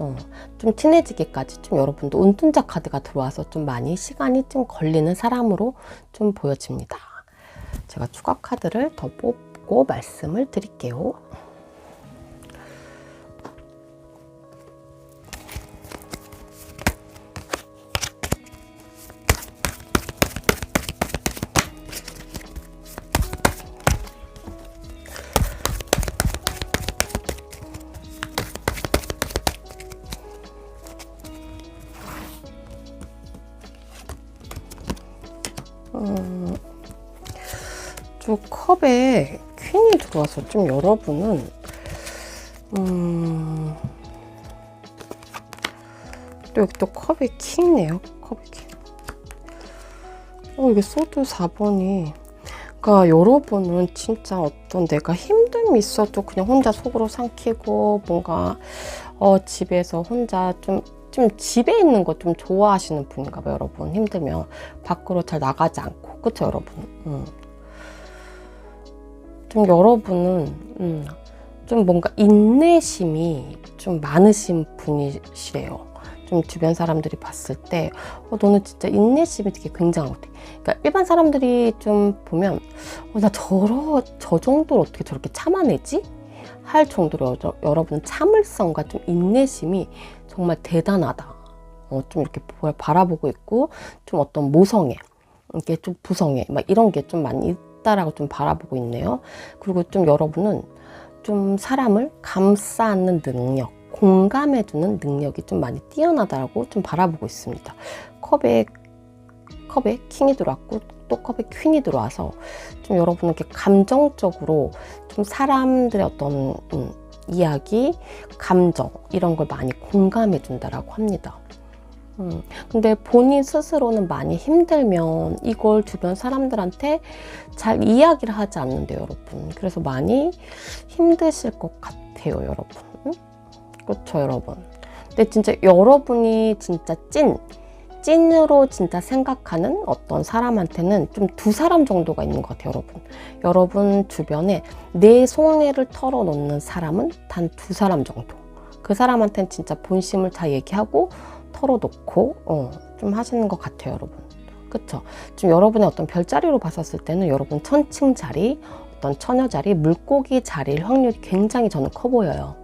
Speaker 1: 좀 친해지기까지 좀 여러분도 은둔자 카드가 들어와서 좀 많이 시간이 좀 걸리는 사람으로 좀 보여집니다. 제가 추가 카드를 더 뽑고 말씀을 드릴게요. 좀 컵에 퀸이 들어와서 좀 여러분은 또 여기 또 컵에 킹이네요. 컵에 킹. 이게 소드 4번이 그러니까 여러분은 진짜 어떤 내가 힘듦이 있어도 그냥 혼자 속으로 삼키고 뭔가 집에서 혼자 좀 집에 있는 거 좀 좋아하시는 분인가 봐요. 여러분 힘들면 밖으로 잘 나가지 않고, 그쵸 여러분? 좀 여러분은 좀 뭔가 인내심이 좀 많으신 분이시래요. 좀 주변 사람들이 봤을 때 너는 진짜 인내심이 되게 굉장한 것 같아. 그러니까 일반 사람들이 좀 보면 나 저 정도로 어떻게 저렇게 참아내지? 할 정도로 여러분 참을성과 좀 인내심이 정말 대단하다. 좀 이렇게 바라보고 있고 좀 어떤 모성애, 이게 좀 부성애 막 이런 게 좀 많이 있다라고 좀 바라보고 있네요. 그리고 좀 여러분은 좀 사람을 감싸 안는 능력, 공감해주는 능력이 좀 많이 뛰어나다라고 좀 바라보고 있습니다. 컵에 킹이 들어왔고 또 컵에 퀸이 들어와서 좀 여러분은 이렇게 감정적으로 좀 사람들의 어떤 이야기, 감정 이런 걸 많이 공감해 준다라고 합니다. 근데 본인 스스로는 많이 힘들면 이걸 주변 사람들한테 잘 이야기를 하지 않는데요, 여러분. 그래서 많이 힘드실 것 같아요, 여러분. 그렇죠, 여러분. 근데 진짜 여러분이 진짜 찐으로 진짜 생각하는 어떤 사람한테는 좀 두 사람 정도가 있는 것 같아요, 여러분. 여러분 주변에 내 속내를 털어놓는 사람은 단 두 사람 정도. 그 사람한테는 진짜 본심을 다 얘기하고 털어놓고 좀 하시는 것 같아요, 여러분. 그쵸? 좀 여러분의 어떤 별자리로 봤었을 때는 여러분 천칭 자리, 어떤 처녀 자리, 물고기 자리일 확률이 굉장히 저는 커 보여요.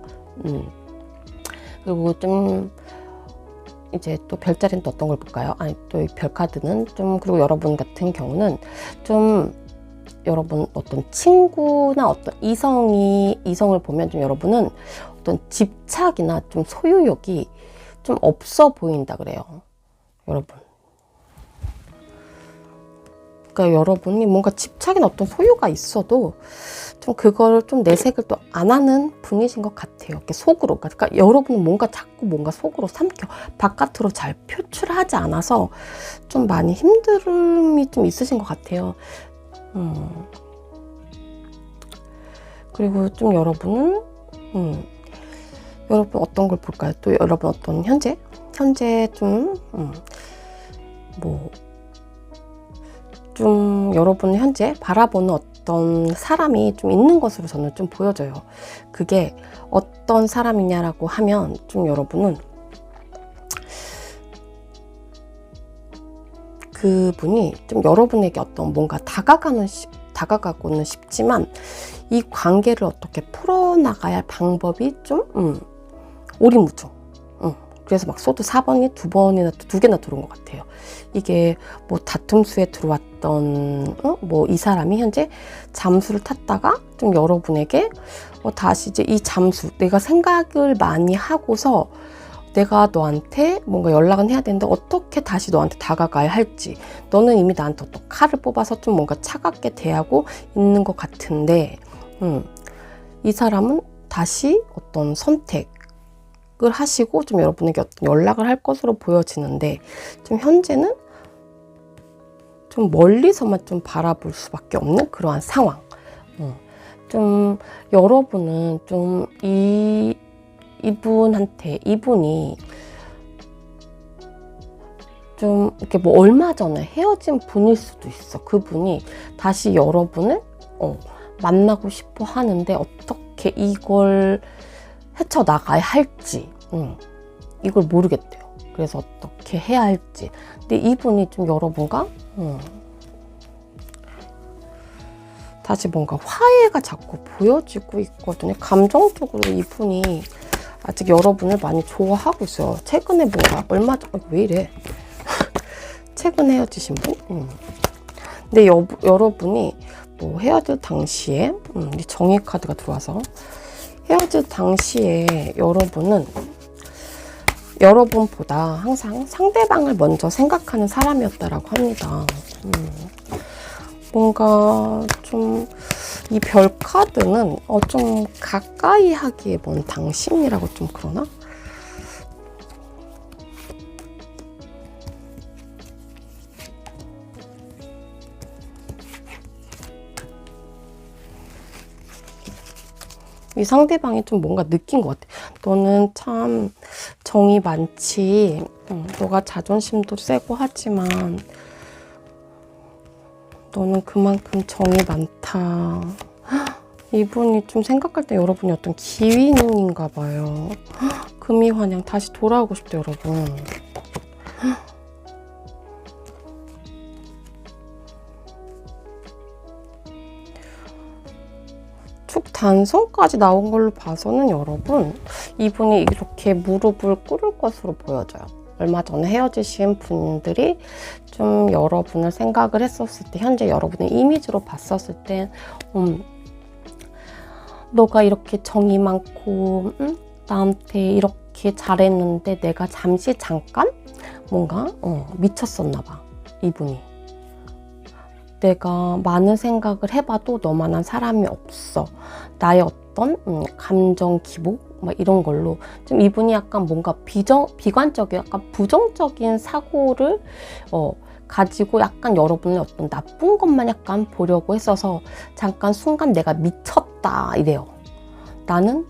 Speaker 1: 그리고 좀 이제 또 별자리는 또 어떤 걸 볼까요? 아니 또 이 별카드는 좀, 그리고 여러분 같은 경우는 좀 여러분 어떤 친구나 어떤 이성을 보면 좀 여러분은 어떤 집착이나 좀 소유욕이 좀 없어 보인다 그래요, 여러분. 그러니까 여러분이 뭔가 집착이나 어떤 소유가 있어도 좀 그걸 좀 내색을 또 안 하는 분이신 것 같아요. 이렇게 속으로. 그러니까 여러분은 자꾸 뭔가 속으로 삼켜 바깥으로 잘 표출하지 않아서 좀 많이 힘듦이 좀 있으신 것 같아요. 그리고 좀 여러분은 여러분 어떤 걸 볼까요? 또 여러분 어떤 현재 좀 여러분 현재 바라보는 어떤 사람이 좀 있는 것으로 저는 좀 보여져요. 그게 어떤 사람이냐라고 하면 좀 여러분은 그분이 좀 여러분에게 어떤 뭔가 다가가고는 싶지만 이 관계를 어떻게 풀어나가야 할 방법이 좀 오리무중. 그래서 막 소드 4번이 2번이나 2개나 들어온 것 같아요. 이게 뭐 다툼수에 들어왔던 이 사람이 현재 잠수를 탔다가 좀 여러분에게 다시 이제 이 잠수, 내가 생각을 많이 하고서 내가 너한테 뭔가 연락은 해야 되는데 어떻게 다시 너한테 다가가야 할지, 너는 이미 나한테 어떤 칼을 뽑아서 좀 뭔가 차갑게 대하고 있는 것 같은데 이 사람은 다시 어떤 선택을 하시고 좀 여러분에게 어떤 연락을 할 것으로 보여지는데 좀 현재는 좀 멀리서만 좀 바라볼 수밖에 없는 그러한 상황. 좀 여러분은 좀 이분이 좀 이렇게 뭐 얼마 전에 헤어진 분일 수도 있어. 그분이 다시 여러분을 만나고 싶어 하는데 어떻게 이걸 헤쳐나가야 할지 이걸 모르겠대요. 그래서 어떻게 해야 할지. 근데 이분이 좀 여러분과 다시 뭔가 화해가 자꾸 보여지고 있거든요. 감정적으로 이분이 아직 여러분을 많이 좋아하고 있어요. 최근에 왜 이래? 최근에 헤어지신 분? 근데 여러분이 뭐 헤어질 당시에 정의 카드가 들어와서 헤어질 당시에 여러분은 여러분보다 항상 상대방을 먼저 생각하는 사람이었다라고 합니다. 뭔가 좀 이 별 카드는 좀 가까이 하기에 먼 당신이라고 좀 그러나? 이 상대방이 좀 뭔가 느낀 것 같아. 너는 참 정이 많지. 너가 자존심도 세고 하지만 너는 그만큼 정이 많다. 이분이 좀 생각할 때 여러분이 어떤 기윈인가 봐요. 금이환영 다시 돌아오고 싶대 여러분. 축단성까지 나온 걸로 봐서는 여러분 이분이 이렇게 무릎을 꿇을 것으로 보여져요. 얼마 전에 헤어지신 분들이 좀 여러분을 생각을 했었을 때 현재 여러분의 이미지로 봤었을 때 너가 이렇게 정이 많고 나한테 이렇게 잘했는데 내가 잠깐 뭔가 미쳤었나 봐. 이분이 내가 많은 생각을 해봐도 너만한 사람이 없어. 나의 어떤 감정 기복 막 이런 걸로 좀 이분이 약간 뭔가 비관적인 약간 부정적인 사고를 가지고 약간 여러분의 어떤 나쁜 것만 약간 보려고 했어서 잠깐 순간 내가 미쳤다 이래요. 나는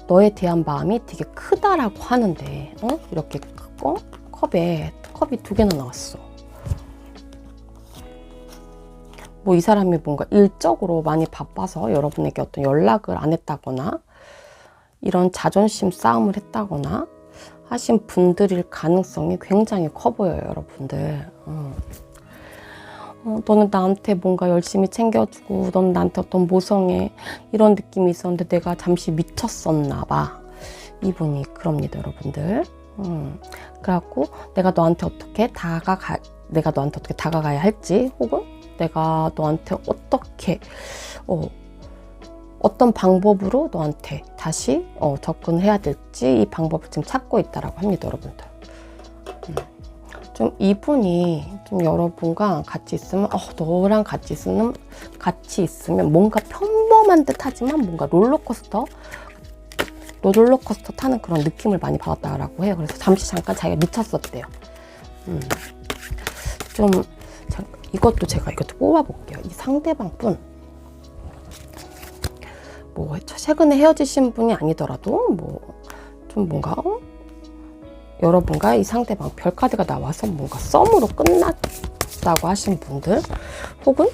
Speaker 1: 너에 대한 마음이 되게 크다라고 하는데 이렇게 컵이 2개나 나왔어. 뭐 이 사람이 뭔가 일적으로 많이 바빠서 여러분에게 어떤 연락을 안 했다거나 이런 자존심 싸움을 했다거나 하신 분들일 가능성이 굉장히 커 보여요, 여러분들. 너는 나한테 뭔가 열심히 챙겨주고 너는 나한테 어떤 모성애 이런 느낌이 있었는데 내가 잠시 미쳤었나 봐. 이분이 그럽니다, 여러분들. 그래갖고 내가 너한테 어떻게 다가가야 할지 혹은 내가 너한테 어떻게 어떤 방법으로 너한테 다시 접근해야 될지 이 방법을 지금 찾고 있다라고 합니다, 여러분들. 좀 이분이 좀 여러분과 같이 있으면 너랑 같이 있으면 뭔가 평범한 듯 하지만 뭔가 롤러코스터 타는 그런 느낌을 많이 받았다라고 해요. 그래서 잠깐 자기가 미쳤었대요. 이것도 뽑아볼게요. 이 상대방 분 뭐 최근에 헤어지신 분이 아니더라도 좀 뭔가 여러분과 이 상대방 별카드가 나와서 뭔가 썸으로 끝났다고 하신 분들 혹은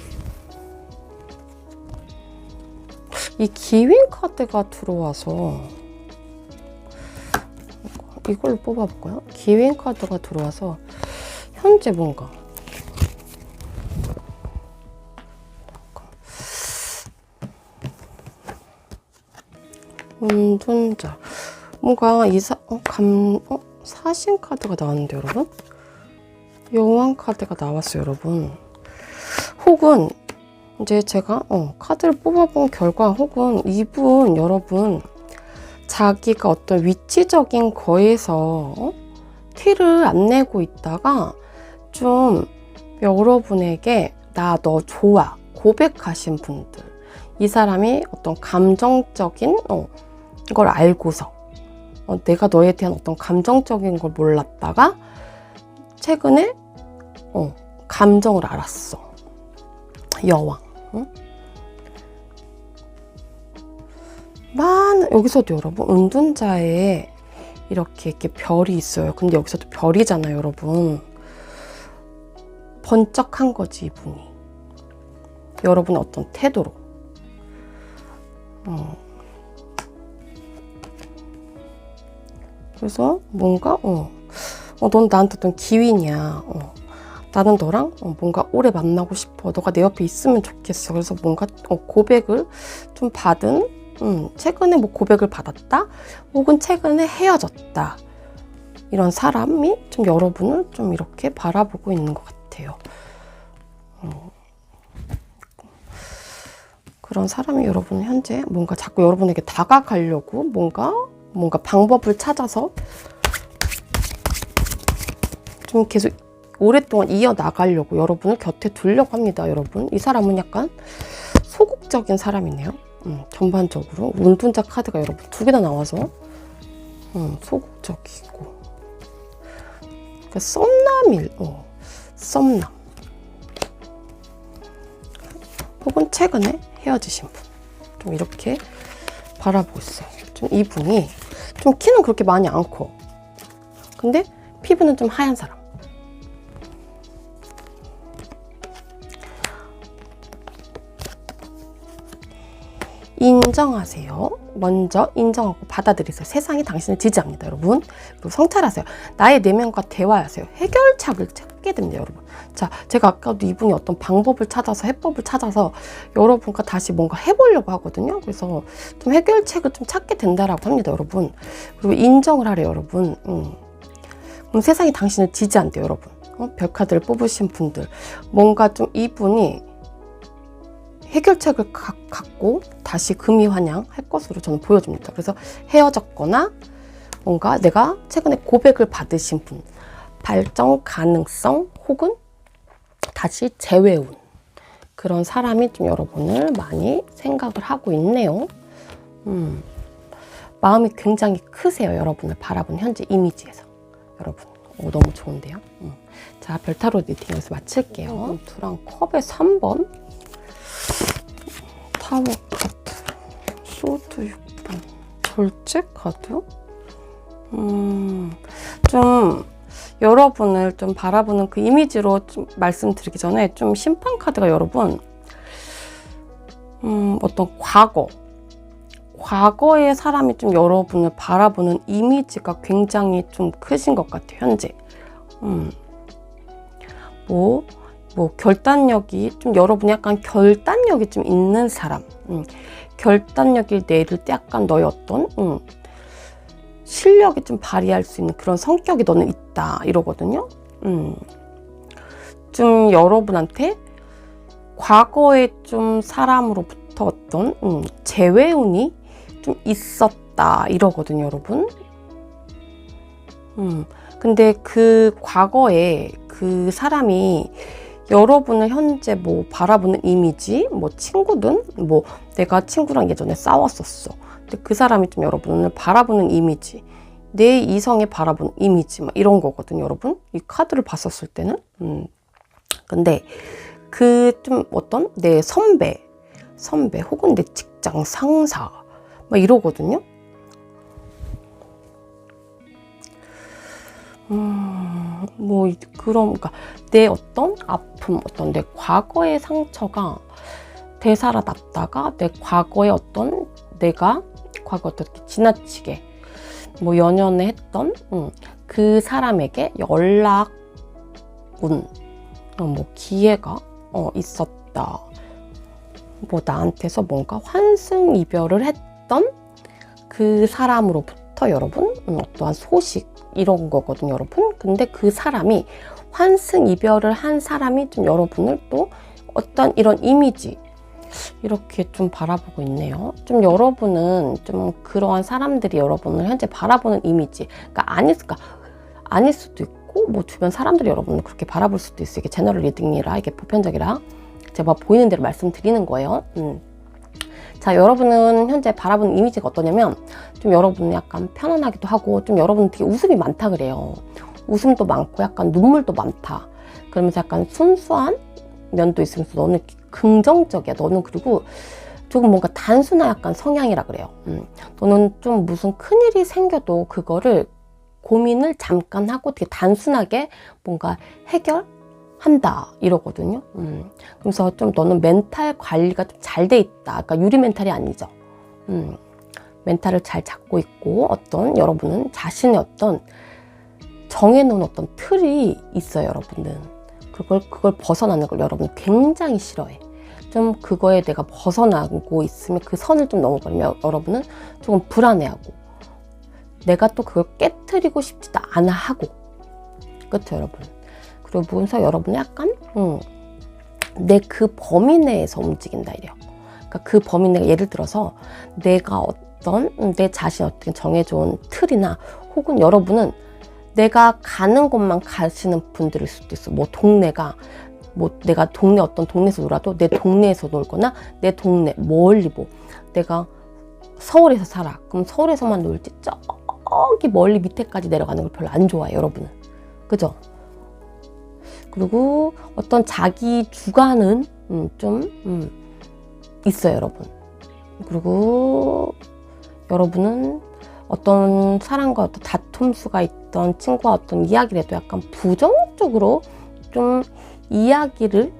Speaker 1: 이 기윈 카드가 들어와서 이걸로 뽑아볼까요? 기윈 카드가 들어와서 현재 뭔가 운전자 뭔가 사신 카드가 나왔는데 여러분 여왕 카드가 나왔어요, 여러분. 혹은 이제 제가 카드를 뽑아본 결과 혹은 이분 여러분 자기가 어떤 위치적인 거에서 티를 안 내고 있다가 좀 여러분에게 나 너 좋아 고백하신 분들 이 사람이 어떤 감정적인 걸 알고서 내가 너에 대한 어떤 감정적인 걸 몰랐다가 최근에 감정을 알았어. 여왕. 여기서도 여러분 은둔자에 이렇게 별이 있어요. 근데 여기서도 별이잖아요, 여러분. 번쩍한 거지, 이분이. 여러분의 어떤 태도로. 그래서 뭔가 넌 나한테 어떤 기윈이야. 나는 너랑 뭔가 오래 만나고 싶어. 너가 내 옆에 있으면 좋겠어. 그래서 뭔가 고백을 좀 받은 최근에 뭐 고백을 받았다 혹은 최근에 헤어졌다 이런 사람이 좀 여러분을 좀 이렇게 바라보고 있는 것 같아요. 그런 사람이 여러분 현재 뭔가 자꾸 여러분에게 다가가려고 뭔가 방법을 찾아서 좀 계속 오랫동안 이어나가려고 여러분을 곁에 두려고 합니다, 여러분. 이 사람은 약간 소극적인 사람이네요. 전반적으로 운둔자 카드가 여러분 2개나 나와서 소극적이고 그러니까 썸남 혹은 최근에 헤어지신 분 좀 이렇게 바라보고 있어요. 좀 이분이 좀 키는 그렇게 많이 안 커. 근데 피부는 좀 하얀 사람. 인정하세요. 먼저 인정하고 받아들이세요. 세상이 당신을 지지합니다, 여러분. 그리고 성찰하세요. 나의 내면과 대화하세요. 해결책을 찾게 됩니다, 여러분. 자, 제가 아까도 이분이 어떤 방법을 찾아서, 해법을 찾아서 여러분과 다시 뭔가 해보려고 하거든요. 그래서 좀 해결책을 좀 찾게 된다라고 합니다, 여러분. 그리고 인정을 하래요, 여러분. 그럼 세상이 당신을 지지한대요, 여러분. 별카드를 뽑으신 분들. 뭔가 좀 이분이 해결책을 갖고 다시 금이환영 할 것으로 저는 보여집니다. 그래서 헤어졌거나 뭔가 내가 최근에 고백을 받으신 분, 발전 가능성 혹은 다시 재회운 그런 사람이 좀 여러분을 많이 생각을 하고 있네요. 마음이 굉장히 크세요. 여러분을 바라보는 현재 이미지에서. 여러분 너무 좋은데요. 자, 별타로 리딩 여기서 마칠게요. 두랑 컵의 3번, 타워 카드, 소드 6번, 돌체 카드. 좀 여러분을 좀 바라보는 그 이미지로 좀 말씀드리기 전에 좀 심판 카드가 여러분 어떤 과거의 사람이 좀 여러분을 바라보는 이미지가 굉장히 좀 크신 것 같아요, 현재. 결단력이 좀 여러분이 약간 결단력이 좀 있는 사람, 결단력을 내릴 때 약간 너의 어떤 실력이 좀 발휘할 수 있는 그런 성격이 너는 있다 이러거든요. 좀 여러분한테 과거에 좀 사람으로부터 어떤 재회운이 좀 있었다 이러거든요, 여러분. 근데 그 과거에 그 사람이 여러분을 현재 뭐 바라보는 이미지, 뭐 친구든, 뭐 내가 친구랑 예전에 싸웠었어. 근데 그 사람이 좀 여러분을 바라보는 이미지, 내 이성에 바라보는 이미지, 막 이런 거거든요, 여러분. 이 카드를 봤었을 때는. 근데 그 좀 어떤 내 선배 혹은 내 직장 상사, 막 이러거든요. 그러니까 내 어떤 아픔, 어떤 내 과거의 상처가 되살아났다가 내 과거의 어떤 내가 과거 어떻게 지나치게 뭐 연연해 했던 그 사람에게 연락운 뭐 기회가 있었다. 뭐 나한테서 뭔가 환승 이별을 했던 그 사람으로부터 여러분 어떠한 소식 이런 거거든요, 여러분. 근데 그 사람이 환승 이별을 한 사람이 좀 여러분을 또 어떤 이런 이미지 이렇게 좀 바라보고 있네요. 좀 여러분은 좀 그러한 사람들이 여러분을 현재 바라보는 이미지, 그러니까 아닐 수도 있고 뭐 주변 사람들이 여러분을 그렇게 바라볼 수도 있어요. 이게 제너럴 리딩이라 이게 보편적이라 제가 보이는 대로 말씀드리는 거예요. 자, 여러분은 현재 바라보는 이미지가 어떠냐면 좀 여러분은 약간 편안하기도 하고 좀 여러분은 되게 웃음이 많다 그래요. 웃음도 많고 약간 눈물도 많다. 그러면서 약간 순수한 면도 있으면서 너는 긍정적이야. 너는 그리고 조금 뭔가 단순한 약간 성향이라 그래요. 너는 좀 무슨 큰일이 생겨도 그거를 고민을 잠깐 하고 되게 단순하게 뭔가 해결한다 이러거든요. 그래서 좀 너는 멘탈 관리가 좀 잘 돼 있다. 그러니까 유리 멘탈이 아니죠. 멘탈을 잘 잡고 있고 어떤 여러분은 자신의 어떤 정해놓은 어떤 틀이 있어요, 여러분은. 그걸 벗어나는 걸 여러분 굉장히 싫어해. 좀 그거에 내가 벗어나고 있으면 그 선을 좀 넘어버리면 여러분은 조금 불안해하고 내가 또 그걸 깨트리고 싶지도 않아 하고. 그렇죠, 여러분. 그러면서 여러분은 약간 내 그 범위 내에서 움직인다 이래요. 그러니까 그 범위 내가 예를 들어서 내가 어떤 내 자신 어떻게 정해준 틀이나 혹은 여러분은 내가 가는 곳만 가시는 분들일 수도 있어. 뭐 동네가 뭐 내가 동네 어떤 동네에서 놀아도 내 동네에서 놀거나 내 동네 멀리 뭐 내가 서울에서 살아. 그럼 서울에서만 놀지 저기 멀리 밑에까지 내려가는 걸 별로 안 좋아해, 여러분은. 그죠? 그리고 어떤 자기 주관은 좀 있어요, 여러분. 그리고 여러분은 어떤 사람과 어떤 다툼수가 있던 친구와 어떤 이야기를 해도 약간 부정적으로 좀 이야기를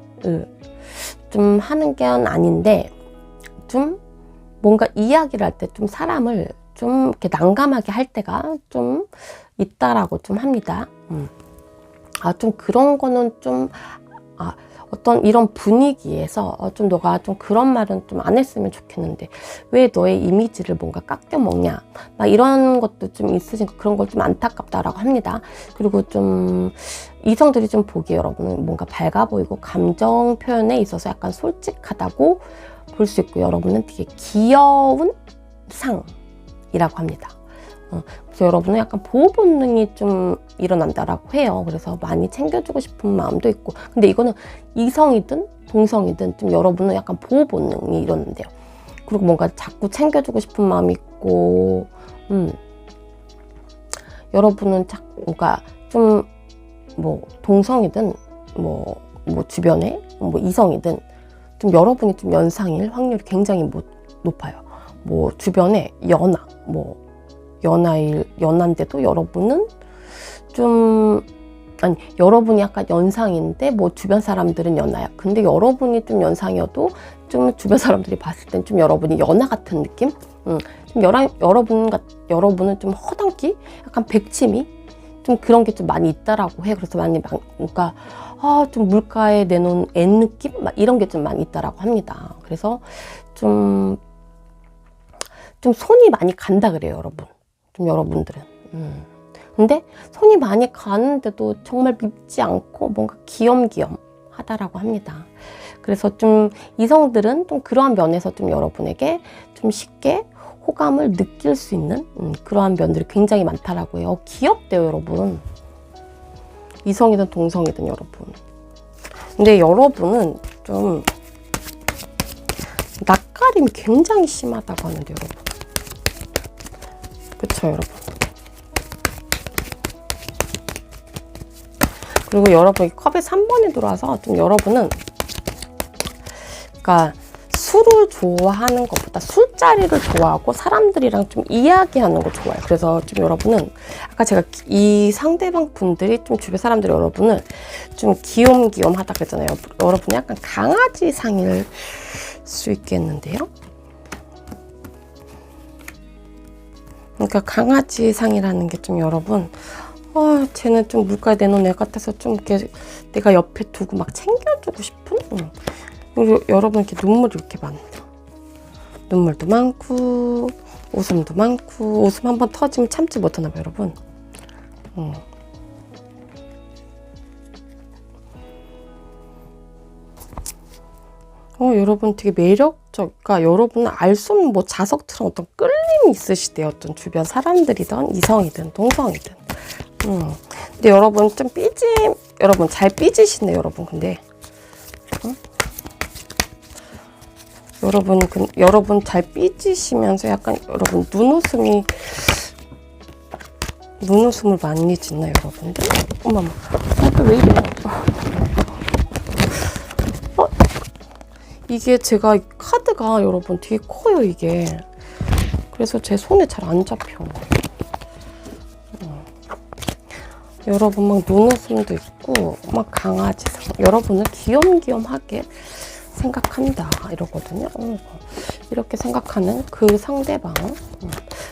Speaker 1: 좀 하는 게 아닌데 좀 뭔가 이야기를 할 때 좀 사람을 좀 이렇게 난감하게 할 때가 좀 있다라고 좀 합니다. 좀 그런 거는 좀, 어떤 이런 분위기에서 좀 너가 좀 그런 말은 좀 안 했으면 좋겠는데 왜 너의 이미지를 뭔가 깎여 먹냐, 막 이런 것도 좀 있으니까 그런 걸 좀 안타깝다라고 합니다. 그리고 좀 이성들이 좀 보기에 여러분은 뭔가 밝아 보이고 감정 표현에 있어서 약간 솔직하다고 볼 수 있고, 여러분은 되게 귀여운 상이라고 합니다. 그래서 여러분은 약간 보호 본능이 좀 일어난다라고 해요. 그래서 많이 챙겨주고 싶은 마음도 있고, 근데 이거는 이성이든 동성이든 좀 여러분은 약간 보호 본능이 일어난대요. 그리고 뭔가 자꾸 챙겨주고 싶은 마음이 있고, 여러분은 뭔가 좀 뭐 동성이든 뭐 주변에 뭐 이성이든 좀 여러분이 좀 연상일 확률이 굉장히 높아요. 뭐 주변에 연한데도 여러분은 좀, 여러분이 약간 연상인데 뭐 주변 사람들은 연하야. 근데 여러분이 좀 연상이어도 좀 주변 사람들이 봤을 땐 좀 여러분이 연하 같은 느낌? 좀 여러분은 좀 허당기? 약간 백치미? 좀 그런 게 좀 많이 있다라고 해. 그래서 많이 뭔가 좀 물가에 내놓은 앤 느낌? 막 이런 게 좀 많이 있다라고 합니다. 그래서 좀 손이 많이 간다 그래요, 여러분. 좀 여러분들은. 근데 손이 많이 가는데도 정말 밉지 않고 뭔가 귀염귀염 하다라고 합니다. 그래서 좀 이성들은 좀 그러한 면에서 좀 여러분에게 좀 쉽게 호감을 느낄 수 있는 그러한 면들이 굉장히 많다라고 해요. 귀엽대요, 여러분. 이성이든 동성이든 여러분. 근데 여러분은 좀 낯가림이 굉장히 심하다고 하는데, 여러분. 그쵸, 여러분. 그리고 여러분, 컵에 3번이 들어와서 좀 여러분은, 그러니까 술을 좋아하는 것보다 술자리를 좋아하고 사람들이랑 좀 이야기하는 거 좋아해요. 그래서 좀 여러분은, 아까 제가 이 상대방 분들이 좀 주변 사람들이 여러분을 좀 귀염귀염 하다 그랬잖아요. 여러분이 약간 강아지 상일 수 있겠는데요. 그러니까 강아지 상이라는 게 좀 여러분, 쟤는 좀 물가에 내놓은 애 같아서 좀 이렇게 내가 옆에 두고 막 챙겨주고 싶은? 그리고 여러분 이렇게 눈물이 이렇게 많아요. 눈물도 많고, 웃음도 많고, 웃음 한번 터지면 참지 못하나 봐요, 여러분. 여러분 되게 매력적, 여러분은 알 수 없는 뭐 자석처럼 어떤 끌림이 있으시대요. 어떤 주변 사람들이든 이성이든 동성이든. 근데 여러분 좀 여러분 잘 삐지시네, 여러분. 근데 여러분 잘 삐지시면서 약간 여러분 눈웃음을 많이 짓나요, 여러분들? 어머머, 왜 이래요? 이게 제가 카드가 여러분 되게 커요, 이게. 그래서 제 손에 잘 안 잡혀. 여러분 막 눈웃음도 있고 막 강아지상. 여러분은 귀염귀염하게 생각한다 이러거든요. 이렇게 생각하는 그 상대방.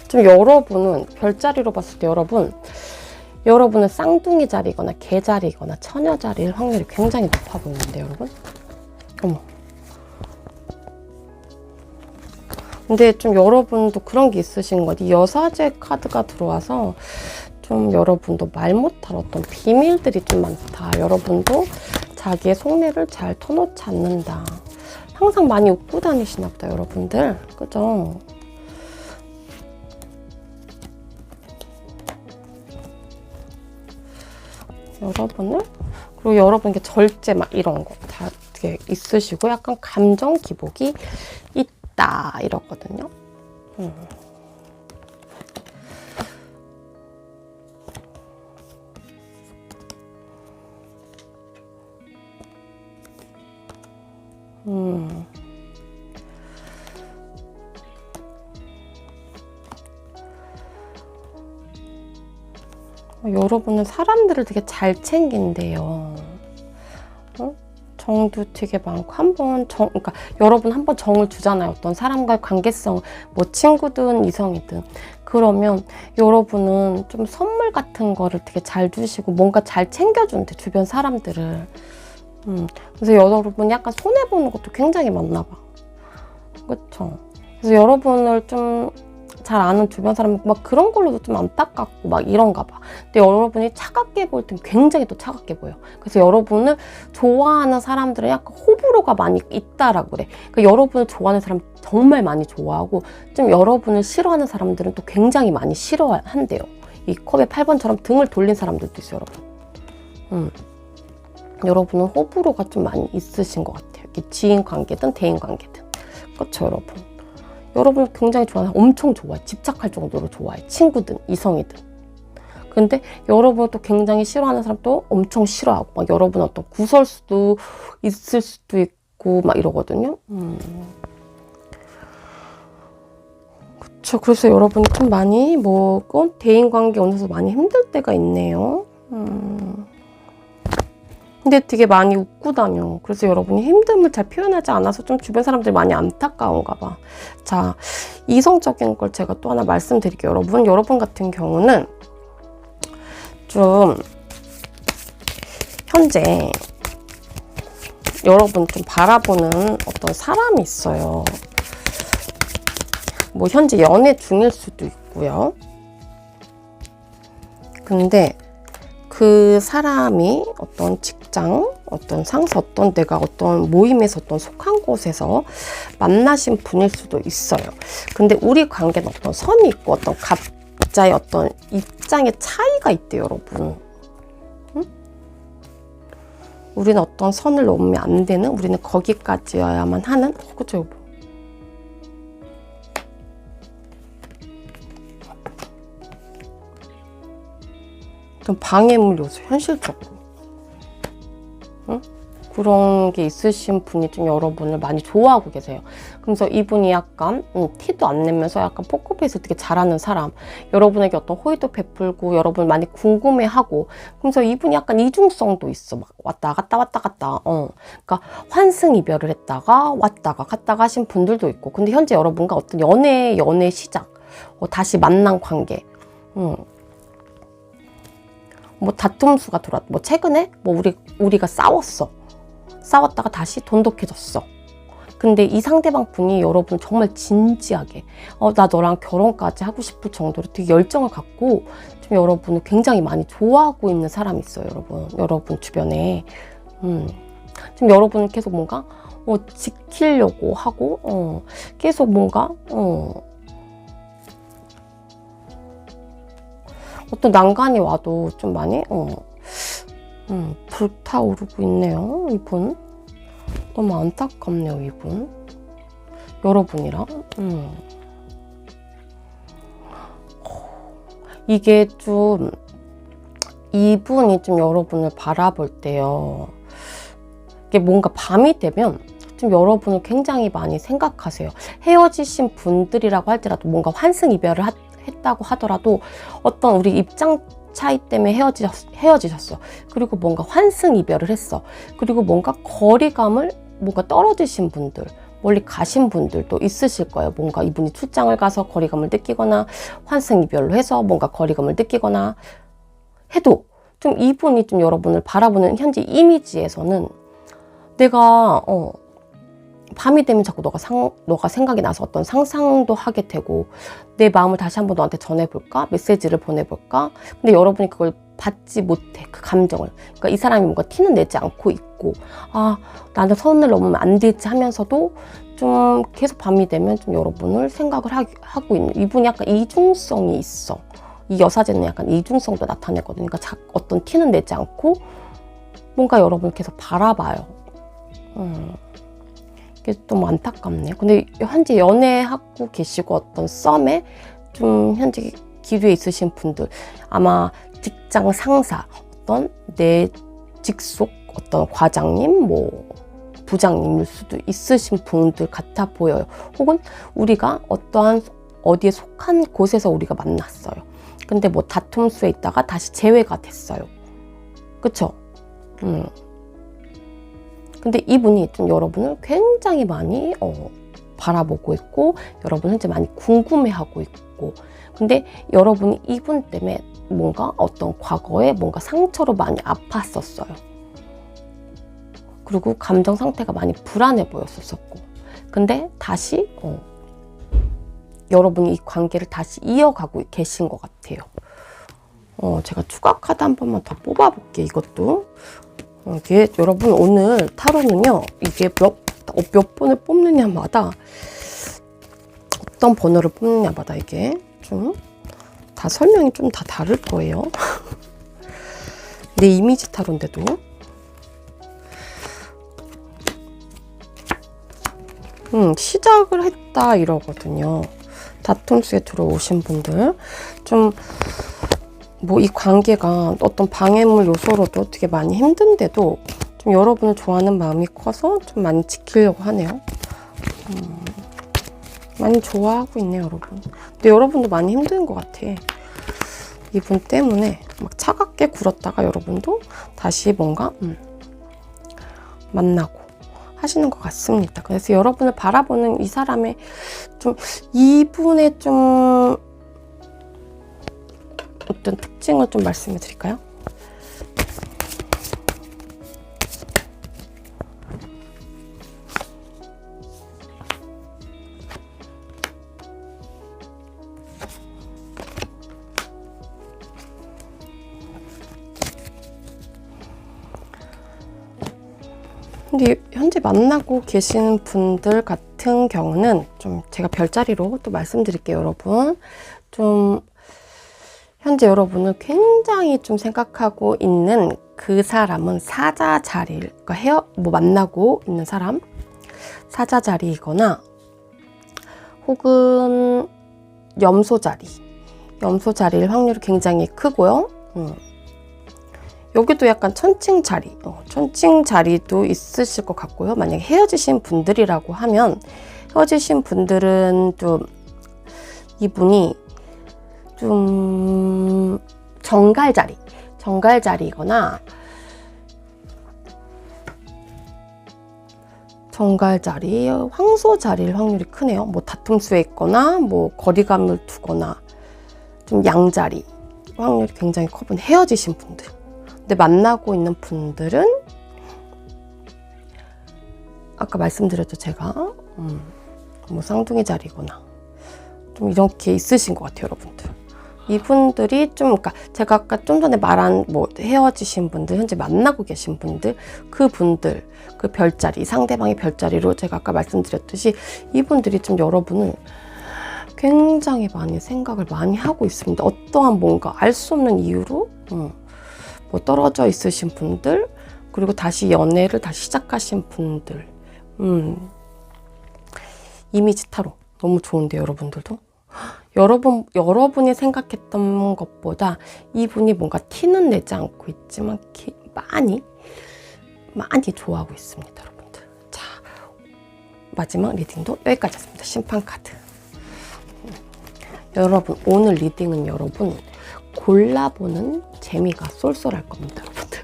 Speaker 1: 좀 여러분은 별자리로 봤을 때 여러분은 쌍둥이 자리거나 개자리거나 처녀 자리일 확률이 굉장히 높아 보이는데, 여러분. 어머. 근데 좀 여러분도 그런 게 있으신 것 같아요. 여사제 카드가 들어와서 좀 여러분도 말 못할 어떤 비밀들이 좀 많다. 여러분도 자기의 속내를 잘 터놓지 않는다. 항상 많이 웃고 다니시나 보다, 여러분들. 그죠? 그리고 여러분 이게 절제 막 이런 거 다 되게 있으시고 약간 감정 기복이 있다 이러거든요. 여러분은 사람들을 되게 잘 챙긴대요. 정도 되게 많고 그러니까 여러분 한번 정을 주잖아요. 어떤 사람과의 관계성, 뭐 친구든 이성이든. 그러면 여러분은 좀 선물 같은 거를 되게 잘 주시고 뭔가 잘 챙겨준대, 주변 사람들을. 그래서 여러분이 약간 손해보는 것도 굉장히 많나 봐. 그쵸? 그래서 여러분을 좀 잘 아는 주변 사람 막 그런 걸로도 좀 안타깝고 막 이런가 봐. 근데 여러분이 차갑게 보일 땐 굉장히 또 차갑게 보여. 그래서 여러분을 좋아하는 사람들은 약간 호불호가 많이 있다라고 그래. 그러니까 여러분을 좋아하는 사람 정말 많이 좋아하고 좀 여러분을 싫어하는 사람들은 또 굉장히 많이 싫어한대요. 이 컵의 8번처럼 등을 돌린 사람들도 있어요, 여러분. 여러분은 호불호가 좀 많이 있으신 것 같아요. 이 지인 관계든 대인 관계든. 그렇죠, 여러분? 여러분을 굉장히 좋아하는 사람 엄청 좋아해. 집착할 정도로 좋아해. 친구든 이성이든. 근데 여러분을 또 굉장히 싫어하는 사람도 엄청 싫어하고 막 여러분 어떤 구설수도 있을 수도 있고 막 이러거든요. 그쵸. 그래서 여러분이 좀 많이 뭐 대인관계 오면서 많이 힘들 때가 있네요. 근데 되게 많이 웃고 다녀. 그래서 여러분이 힘듦을 잘 표현하지 않아서 좀 주변 사람들이 많이 안타까운가 봐. 자, 이성적인 걸 제가 또 하나 말씀드릴게요. 여러분 같은 경우는 좀 현재 여러분 좀 바라보는 어떤 사람이 있어요. 뭐 현재 연애 중일 수도 있고요. 근데 그 사람이 어떤 직장, 어떤 상사, 어떤 내가 어떤 모임에서 어떤 속한 곳에서 만나신 분일 수도 있어요. 근데 우리 관계는 어떤 선이 있고 어떤 각자의 어떤 입장의 차이가 있대요, 여러분. 응? 우리는 어떤 선을 넘으면 안 되는, 우리는 거기까지여야만 하는, 그쵸, 여보? 좀 방해물 요소, 현실적으로. 응? 그런 게 있으신 분이 좀 여러분을 많이 좋아하고 계세요. 그래서 이분이 약간 티도 안 내면서 약간 포커페이스 되게 잘하는 사람, 여러분에게 어떤 호의도 베풀고 여러분을 많이 궁금해하고, 그래서 이분이 약간 이중성도 있어. 막 왔다 갔다 왔다 갔다. 그러니까 환승이별을 했다가 왔다가 갔다가 하신 분들도 있고, 근데 현재 여러분과 어떤 연애 시작, 다시 만난 관계, 뭐 다툼수가 들어왔다. 뭐 최근에 뭐 우리가 싸웠다가 다시 돈독해졌어. 근데 이 상대방 분이 여러분 정말 진지하게 나 너랑 결혼까지 하고 싶을 정도로 되게 열정을 갖고 좀 여러분을 굉장히 많이 좋아하고 있는 사람이 있어요, 여러분 주변에. 좀 여러분을 계속 뭔가 지키려고 하고 계속 뭔가 어떤 난관이 와도 좀 많이 불타오르고 있네요, 이분. 너무 안타깝네요, 이분. 여러분이랑. 이게 좀 이분이 좀 여러분을 바라볼 때요, 이게 뭔가 밤이 되면 좀 여러분을 굉장히 많이 생각하세요. 헤어지신 분들이라고 할지라도 뭔가 환승 이별을 했다고 하더라도 어떤 우리 입장 차이 때문에 헤어지셨어. 그리고 뭔가 환승 이별을 했어. 그리고 뭔가 거리감을 뭔가 떨어지신 분들, 멀리 가신 분들도 있으실 거예요. 뭔가 이분이 출장을 가서 거리감을 느끼거나 환승 이별로 해서 뭔가 거리감을 느끼거나 해도 좀 이분이 좀 여러분을 바라보는 현재 이미지에서는 내가 밤이 되면 자꾸 너가 생각이 나서 어떤 상상도 하게 되고, 내 마음을 다시 한번 너한테 전해볼까? 메시지를 보내볼까? 근데 여러분이 그걸 받지 못해, 그 감정을. 그러니까 이 사람이 뭔가 티는 내지 않고 있고, 나는 선을 넘으면 안 되지 하면서도 좀 계속 밤이 되면 좀 여러분을 생각을 하고 있는, 이분이 약간 이중성이 있어. 이 여사제는 약간 이중성도 나타내거든요. 그러니까 어떤 티는 내지 않고 뭔가 여러분을 계속 바라봐요. 이게 좀 안타깝네요. 근데 현재 연애하고 계시고 어떤 썸에 좀 현재 기류에 있으신 분들, 아마 직장 상사, 어떤 내 직속 어떤 과장님, 뭐 부장님일 수도 있으신 분들 같아 보여요. 혹은 우리가 어떠한 어디에 속한 곳에서 우리가 만났어요. 근데 뭐 다툼수에 있다가 다시 재회가 됐어요. 그쵸? 근데 이분이 좀 여러분을 굉장히 많이 바라보고 있고 여러분 현재 많이 궁금해하고 있고, 근데 여러분이 이분 때문에 뭔가 어떤 과거에 뭔가 상처로 많이 아팠었어요. 그리고 감정 상태가 많이 불안해 보였었고, 근데 다시 여러분이 이 관계를 다시 이어가고 계신 것 같아요. 제가 추가 카드 한 번만 더 뽑아볼게요. 이것도 이게 여러분 오늘 타로는요, 이게 몇 번을 뽑느냐마다, 어떤 번호를 뽑느냐마다 이게 좀 다 설명이 좀 다 다를 거예요. 내 이미지 타로인데도. 시작을 했다 이러거든요. 다툼 속에 들어오신 분들 좀 뭐 이 관계가 어떤 방해물 요소로도 되게 많이 힘든데도 좀 여러분을 좋아하는 마음이 커서 좀 많이 지키려고 하네요. 많이 좋아하고 있네요, 여러분. 근데 여러분도 많이 힘든 것 같아. 이분 때문에 막 차갑게 굴었다가 여러분도 다시 뭔가 만나고 하시는 것 같습니다. 그래서 여러분을 바라보는 이 사람의 좀, 이분의 좀 어떤 특징을 좀 말씀해 드릴까요? 근데 현재 만나고 계시는 분들 같은 경우는 좀 제가 별자리로 또 말씀드릴게요, 여러분. 좀 현재 여러분을 굉장히 좀 생각하고 있는 그 사람은 사자 자리를, 그러니까 만나고 있는 사람 사자 자리이거나 혹은 염소 자리일 확률이 굉장히 크고요. 여기도 약간 천칭 자리도 있으실 것 같고요. 만약에 헤어지신 분들이라고 하면, 헤어지신 분들은 좀 이분이 좀 정갈 자리이거나 황소 자리일 확률이 크네요. 뭐 다툼수에 있거나 뭐 거리감을 두거나 좀 양자리 확률이 굉장히 커본 헤어지신 분들. 근데 만나고 있는 분들은 아까 말씀드렸죠, 제가 뭐 쌍둥이 자리거나 좀 이렇게 있으신 것 같아요, 여러분들. 이분들이 좀, 그러니까 제가 아까 좀 전에 말한 뭐 헤어지신 분들, 현재 만나고 계신 분들, 그분들, 그 별자리, 상대방의 별자리로 제가 아까 말씀드렸듯이 이분들이 좀 여러분을 굉장히 많이 생각을 많이 하고 있습니다. 어떠한 뭔가 알 수 없는 이유로 뭐 떨어져 있으신 분들, 그리고 다시 연애를 다시 시작하신 분들. 이미지 타로 너무 좋은데요, 여러분들도. 여러분이 생각했던 것보다 이분이 뭔가 티는 내지 않고 있지만 많이 좋아하고 있습니다, 여러분들. 자, 마지막 리딩도 여기까지였습니다. 심판 카드. 여러분, 오늘 리딩은 여러분 골라보는 재미가 쏠쏠할 겁니다, 여러분들.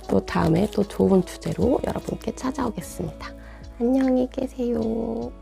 Speaker 1: 또 다음에 또 좋은 주제로 여러분께 찾아오겠습니다. 안녕히 계세요.